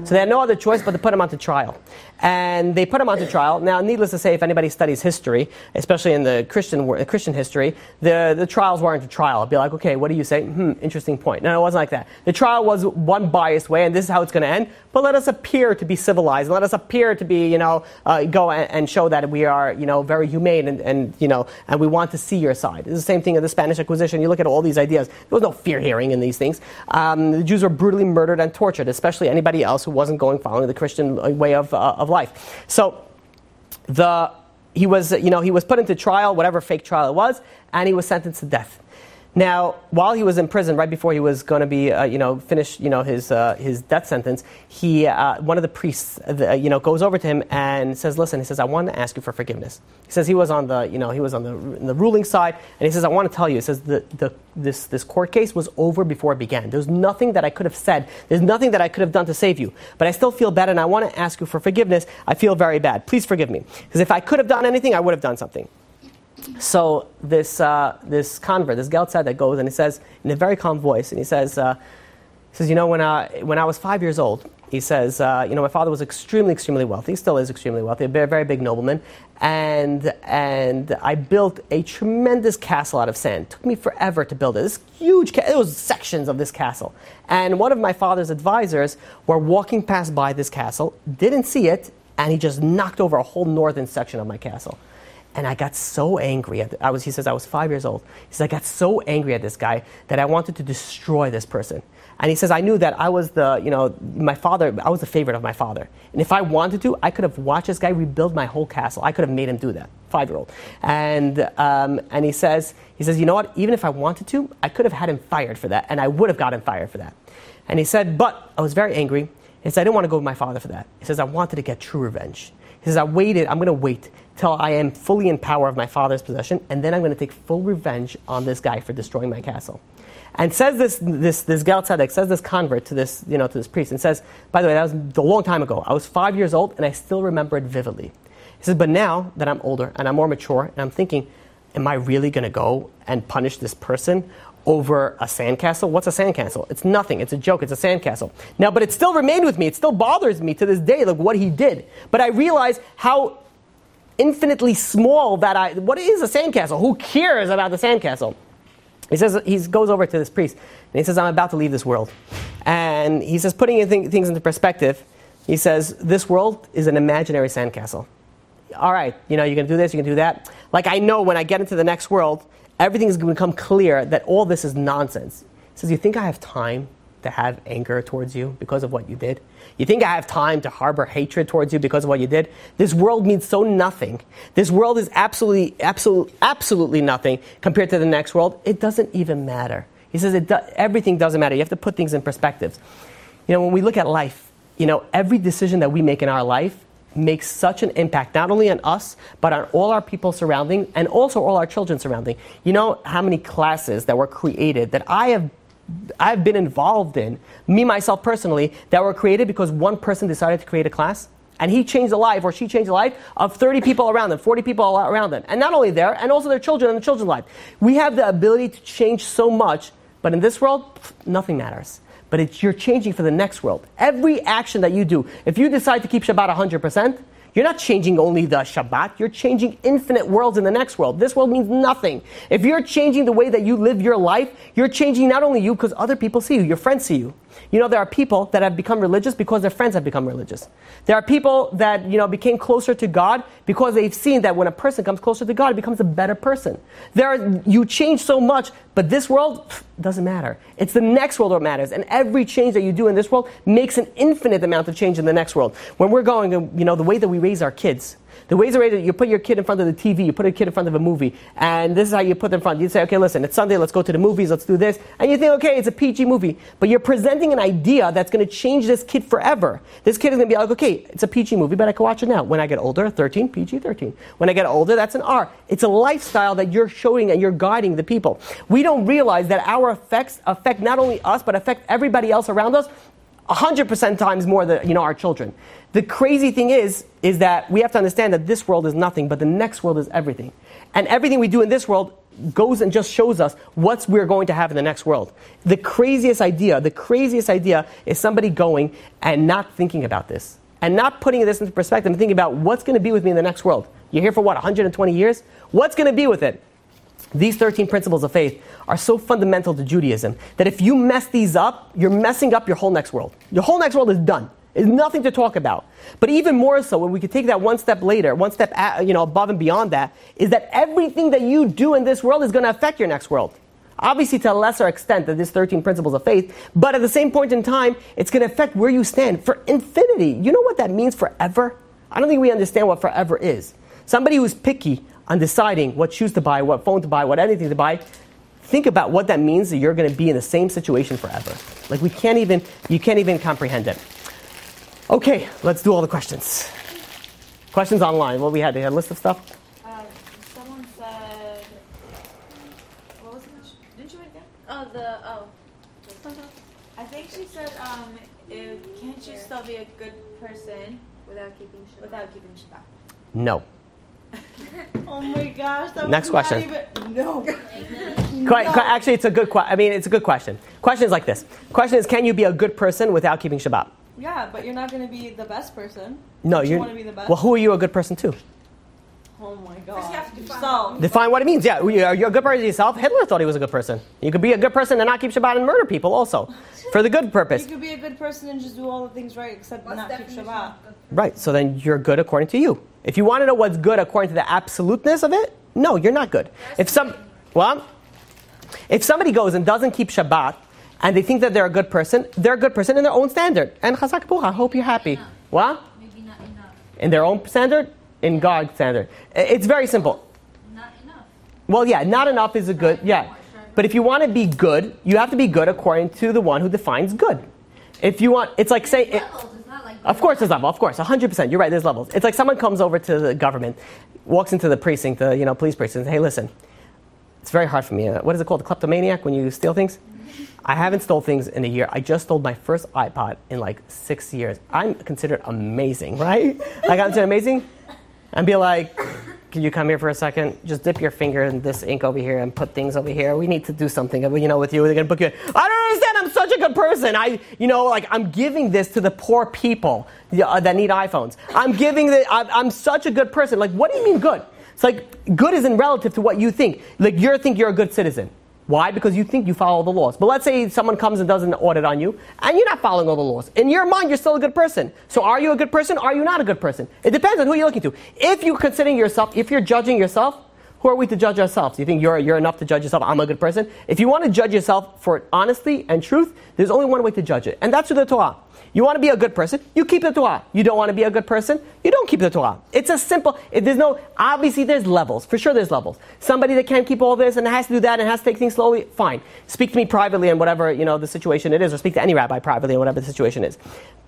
So they had no other choice but to put him onto trial. And they put him onto trial. Now, needless to say, if anybody studies history, especially in the Christian history, the trials weren't a trial. It'd be like, okay, what do you say? Interesting point. No, it wasn't like that. The trial was one biased way, and this is how it's going to end. But let us appear to be civilized, and let us appear to be, go and show that we are, very humane, and we want to see your side. It's the same thing in the Spanish Inquisition. You look at all these ideas. There was no fear hearing in these things. The Jews were brutally murdered and tortured, especially anybody else who wasn't following the Christian way of life. So he was put into trial, whatever fake trial it was, and he was sentenced to death. Now, while he was in prison, right before he was going to be, finish, his death sentence, one of the priests, goes over to him and says, "Listen," he says, "I want to ask you for forgiveness." He says he was on the ruling side, and he says, "I want to tell you," he says, this court case was over before it began. There's nothing that I could have said. There's nothing that I could have done to save you. But I still feel bad, and I want to ask you for forgiveness. I feel very bad. Please forgive me. Because if I could have done anything, I would have done something. So this convert, this Geld Tzedek, goes and he says in a very calm voice, and he says, when I was 5 years old, he says, my father was extremely, extremely wealthy. He still is extremely wealthy, a very, very big nobleman, and I built a tremendous castle out of sand. It took me forever to build it. This huge, it was sections of this castle. And one of my father's advisors were walking past by this castle, didn't see it, and he just knocked over a whole northern section of my castle. And I got so angry. He says, I was 5 years old. He says, I got so angry at this guy that I wanted to destroy this person. And he says, I knew that I was I was the favorite of my father. And if I wanted to, I could have watched this guy rebuild my whole castle. I could have made him do that, 5-year-old. And he says, you know what? Even if I wanted to, I could have had him fired for that. And I would have got him fired for that. And he said, but I was very angry. He said, I didn't want to go with my father for that. He says, I wanted to get true revenge. He says, I'm going to wait till I am fully in power of my father's possession, and then I'm going to take full revenge on this guy for destroying my castle. And says this Geld Tzedek, says this convert to this priest, and says, by the way, that was a long time ago. I was 5 years old, and I still remember it vividly. He says, but now that I'm older and I'm more mature, and I'm thinking, am I really going to go and punish this person over a sandcastle? What's a sandcastle? It's nothing. It's a joke. It's a sandcastle. Now, but it still remained with me. It still bothers me to this day, like what he did. But I realize how infinitely small what is a sandcastle? Who cares about the sandcastle? He says, he goes over to this priest, and he says, I'm about to leave this world. And he says, putting things into perspective, he says, this world is an imaginary sandcastle. All right, you're going to do this, you're going to do that. Like, I know when I get into the next world, everything is going to become clear that all this is nonsense. He says, you think I have time to have anger towards you because of what you did? You think I have time to harbor hatred towards you because of what you did? This world means so nothing. This world is absolutely nothing compared to the next world. It doesn't even matter. He says everything doesn't matter. You have to put things in perspective. When we look at life, every decision that we make in our life makes such an impact, not only on us, but on all our people surrounding, and also all our children surrounding. You know how many classes that were created that I've been involved in, me, myself personally, that were created because one person decided to create a class, and he changed the life, or she changed the life of 30 people around them, 40 people around them. And not only there, and also their children and the children's life. We have the ability to change so much, but in this world, nothing matters. But you're changing for the next world. Every action that you do, if you decide to keep Shabbat 100%, you're not changing only the Shabbat, you're changing infinite worlds in the next world. This world means nothing. If you're changing the way that you live your life, you're changing not only you, because other people see you, your friends see you. There are people that have become religious because their friends have become religious. There are people that, became closer to God because they've seen that when a person comes closer to God, it becomes a better person. You change so much, but this world doesn't matter. It's the next world that matters. And every change that you do in this world makes an infinite amount of change in the next world. When we're going, the way that we raise our kids, the ways that you put your kid in front of the TV, you put a kid in front of a movie, and this is how you put them in front. You say, okay, listen, it's Sunday, let's go to the movies, let's do this. And you think, okay, it's a PG movie. But you're presenting an idea that's going to change this kid forever. This kid is going to be like, okay, it's a PG movie, but I can watch it now. When I get older, 13, PG-13. When I get older, that's an R. It's a lifestyle that you're showing and you're guiding the people. We don't realize that our effects affect not only us, but affect everybody else around us 100% times more than our children. The crazy thing is that we have to understand that this world is nothing, but the next world is everything. And everything we do in this world goes and just shows us what we're going to have in the next world. The craziest idea is somebody going and not thinking about this. And not putting this into perspective and thinking about what's going to be with me in the next world. You're here for 120 years? What's going to be with it? These 13 principles of faith are so fundamental to Judaism that if you mess these up, you're messing up your whole next world. Your whole next world is done. There's nothing to talk about. But even more so, when we could take that one step later, above and beyond that, is that everything that you do in this world is going to affect your next world. Obviously to a lesser extent than these 13 principles of faith, but at the same point in time, it's going to affect where you stand for infinity. You know what that means, forever? I don't think we understand what forever is. Somebody who's picky on deciding what shoes to buy, what phone to buy, what anything to buy, think about what that means that you're going to be in the same situation forever. Like you can't even comprehend it. Okay, let's do all the questions. Questions online. What we had a list of stuff? Someone said, what was it? Didn't you write it down? I think she said, can't you still be a good person Without keeping Shabbat. No. Oh my gosh. That Next was question. No. Actually, it's a good it's a good question. Question is like this. Question is, can you be a good person without keeping Shabbat? Yeah, but you're not going to be the best person. No, you want to be the best. Well, who are you a good person to? Oh my God. Define what it means. Yeah, you're a good person yourself. Hitler thought he was a good person. You could be a good person and not keep Shabbat and murder people also, for the good purpose. You could be a good person and just do all the things right except not keep Shabbat. Right, so then you're good according to you. If you want to know what's good according to the absoluteness of it, no, you're not good. If somebody goes and doesn't keep Shabbat and they think that they're a good person in their own standard. And chazak bucha, I hope you're happy. What? Maybe not enough. In their own standard? In God's standard. It's very simple. Not enough. Well, yeah, not enough is a good, yeah. But if you want to be good, you have to be good according to the one who defines good. If you want, it's like saying... Of course there's levels, of course, 100%, you're right, there's levels. It's like someone comes over to the government, walks into the precinct, the police precinct, and says, hey, listen, it's very hard for me. What is it called, the kleptomaniac, when you steal things? I haven't stole things in a year. I just stole my first iPod in like 6 years. I'm considered amazing, right? Like, I'm considered amazing? And be like, can you come here for a second? Just dip your finger in this ink over here and put things over here. We need to do something, with you. They're going to book you in. I don't understand. I'm such a good person. I'm giving this to the poor people that need iPhones. I'm such a good person. Like, what do you mean good? It's like, good isn't relative to what you think. Like, you think you're a good citizen. Why? Because you think you follow the laws. But let's say someone comes and does an audit on you, and you're not following all the laws. In your mind, you're still a good person. So are you a good person? Are you not a good person? It depends on who you're looking to. If you're considering yourself, if you're judging yourself, who are we to judge ourselves? You think you're enough to judge yourself? I'm a good person. If you want to judge yourself for honesty and truth, there's only one way to judge it, and that's through the Torah. You want to be a good person, you keep the Torah. You don't want to be a good person, you don't keep the Torah. It's a simple, obviously there's levels. For sure there's levels. Somebody that can't keep all this and has to do that and has to take things slowly, fine. Speak to me privately and whatever, the situation it is, or speak to any rabbi privately and whatever the situation is.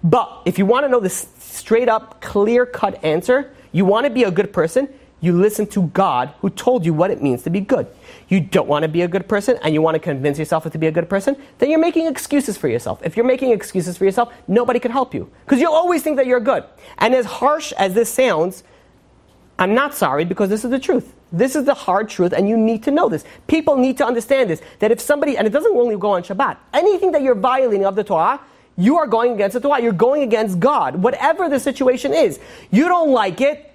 But if you want to know this straight up, clear-cut answer, you want to be a good person, you listen to God who told you what it means to be good. You don't want to be a good person and you want to convince yourself to be a good person, then you're making excuses for yourself. If you're making excuses for yourself, nobody can help you. Because you'll always think that you're good. And as harsh as this sounds, I'm not sorry because this is the truth. This is the hard truth and you need to know this. People need to understand this. That if somebody, and it doesn't only go on Shabbat, anything that you're violating of the Torah, you are going against the Torah. You're going against God. Whatever the situation is. You don't like it.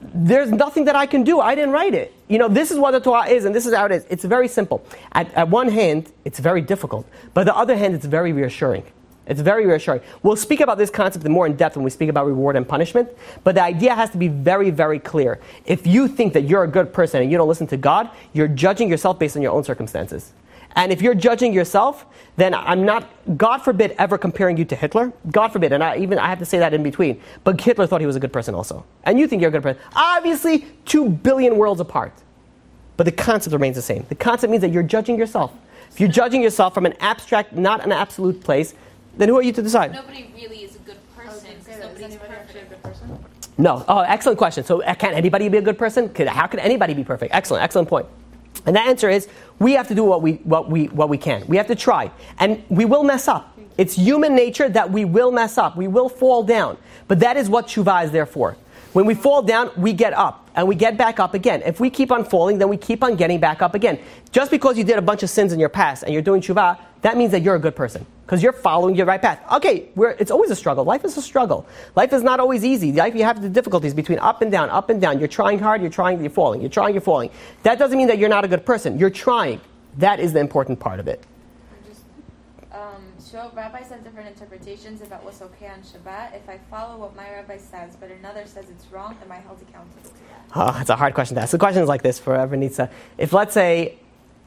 There's nothing that I can do. I didn't write it. This is what the Torah is, and this is how it is. It's very simple. At one hand, it's very difficult. But on the other hand, it's very reassuring. It's very reassuring. We'll speak about this concept more in depth when we speak about reward and punishment. But the idea has to be very, very clear. If you think that you're a good person and you don't listen to God, you're judging yourself based on your own circumstances. And if you're judging yourself, then I'm not, God forbid, ever comparing you to Hitler. God forbid, and I have to say that in between. But Hitler thought he was a good person also. And you think you're a good person. Obviously, 2 billion worlds apart. But the concept remains the same. The concept means that you're judging yourself. If you're judging yourself from an abstract, not an absolute place, then who are you to decide? Nobody really is a good person because nobody's perfect. A good person? No. Oh, excellent question. So can anybody be a good person? How can anybody be perfect? Excellent point. And the answer is, we have to do what we can. We have to try. And we will mess up. It's human nature that we will mess up. We will fall down. But that is what tshuva is there for. When we fall down, we get up. And we get back up again. If we keep on falling, then we keep on getting back up again. Just because you did a bunch of sins in your past and you're doing tshuva, that means that you're a good person. Because you're following your right path. Okay, it's always a struggle. Life is a struggle. Life is not always easy. Life, you have the difficulties between up and down, up and down. You're trying hard, you're falling. You're trying, you're falling. That doesn't mean that you're not a good person. You're trying. That is the important part of it. Rabbis have different interpretations about what's okay on Shabbat. If I follow what my rabbi says, but another says it's wrong, am I held accountable to that? Oh, it's a hard question to ask. The question is like this for whoever needs to. If, let's say,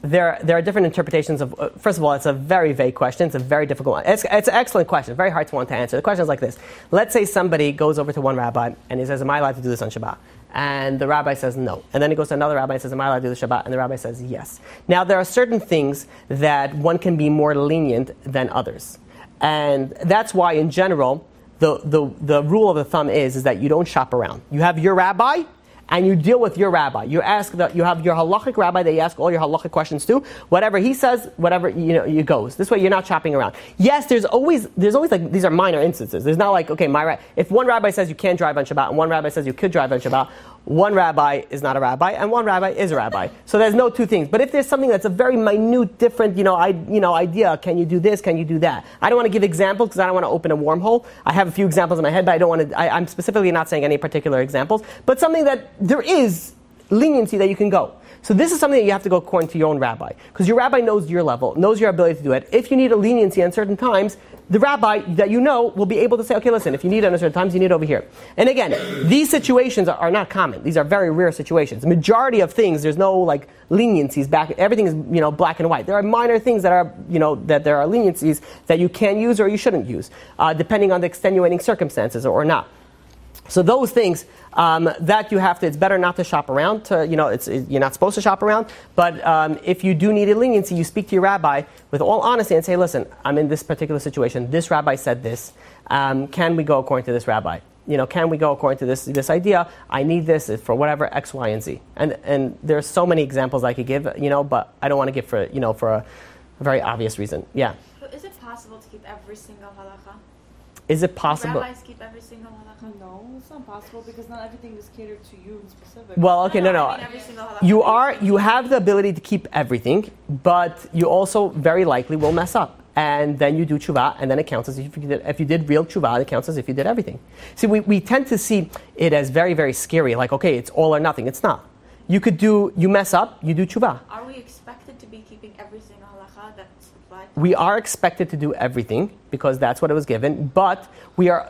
there are different interpretations of, first of all, it's a very vague question. It's a very difficult one. It's an excellent question. Very hard to want to answer. The question is like this. Let's say somebody goes over to one rabbi and he says, am I allowed to do this on Shabbat? And the rabbi says no. And then he goes to another rabbi and says, am I allowed to do the Shabbat? And the rabbi says yes. Now, there are certain things that one can be more lenient than others. And that's why, in general, the rule of the thumb is that you don't shop around. You have your rabbi, and you deal with your rabbi. You have your halachic rabbi that you ask all your halachic questions to. Whatever he says, whatever you goes. This way, you're not shopping around. Yes, there's always like, these are minor instances. There's not like, okay, if one rabbi says you can't drive on Shabbat and one rabbi says you could drive on Shabbat, one rabbi is not a rabbi and one rabbi is a rabbi. So there's no two things. But if there's something that's a very minute, different, idea, can you do this? Can you do that? I don't want to give examples because I don't want to open a wormhole. I have a few examples in my head, but I don't want to. I'm specifically not saying any particular examples, but something that there is leniency that you can go. So this is something that you have to go according to your own rabbi, because your rabbi knows your level, knows your ability to do it. If you need a leniency on certain times, the rabbi that you know will be able to say, okay, listen, if you need it on certain times, you need it over here. And again, these situations are not common. These are very rare situations. The majority of things, there's no like leniencies back. Everything is black and white. There are minor things that are that there are leniencies that you can use or you shouldn't use, depending on the extenuating circumstances or not. So those things that you have to, it's better not to shop around. You're not supposed to shop around. But if you do need a leniency, you speak to your rabbi with all honesty and say, listen, I'm in this particular situation. This rabbi said this. Can we go according to this rabbi? Can we go according to this idea? I need this for whatever X, Y, and Z. And there's so many examples I could give, but I don't want to give for a very obvious reason. Yeah. So is it possible to keep every single halacha? Is it possible? Rabbis keep every single halacha? No, it's not possible because not everything is catered to you in specific. Well, okay, no. I mean every single halacha. You have the ability to keep everything, but you also very likely will mess up. And then you do tshuva, and then it counts as if you did real tshuva, it counts as if you did everything. See, we tend to see it as very, very scary, like, okay, it's all or nothing. It's not. You mess up, you do tshuva. Are we expected to be keeping every single halacha that's applied? We are expected to do everything because that's what it was given, but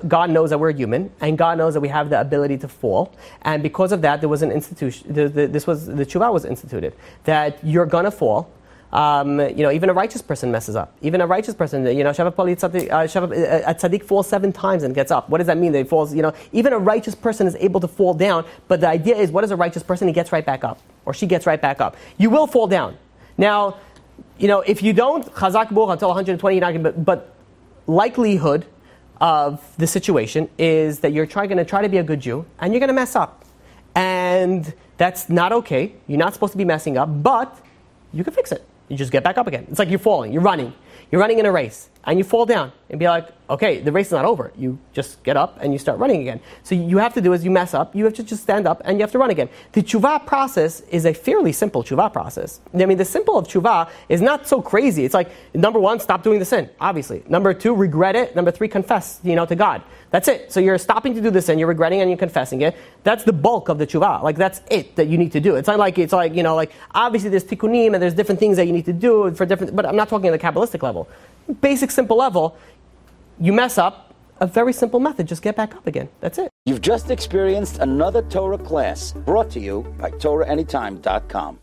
God knows that we're human, and God knows that we have the ability to fall, and because of that, there was an institution. The tshuva was instituted that you're gonna fall. Even a righteous person messes up. Even a righteous person, a tzaddik falls 7 times and gets up. What does that mean? That he falls, even a righteous person is able to fall down, but the idea is, what is a righteous person? He gets right back up, or she gets right back up. You will fall down. Now, if you don't, chazak buch until 120, you're not going to, but likelihood of the situation is that you're going to try to be a good Jew, and you're going to mess up. And that's not okay. You're not supposed to be messing up, but you can fix it. You just get back up again. It's like you're falling. You're running in a race, and you fall down and be like, okay, the race is not over. You just get up and you start running again. So you have to do is you mess up, you have to just stand up and you have to run again. The tshuva process is a fairly simple tshuva process. I mean, the simple of tshuva is not so crazy. It's like, number 1, stop doing the sin, obviously. Number 2, regret it. Number 3, confess, to God. That's it. So you're stopping to do the sin, you're regretting and you're confessing it. That's the bulk of the tshuva. Like, that's it that you need to do. It's like obviously there's tikkunim and there's different things that you need to do for different, but I'm not talking on the Kabbalistic level. Basic, simple level, you mess up, a very simple method, just get back up again. That's it. You've just experienced another Torah class brought to you by TorahAnytime.com.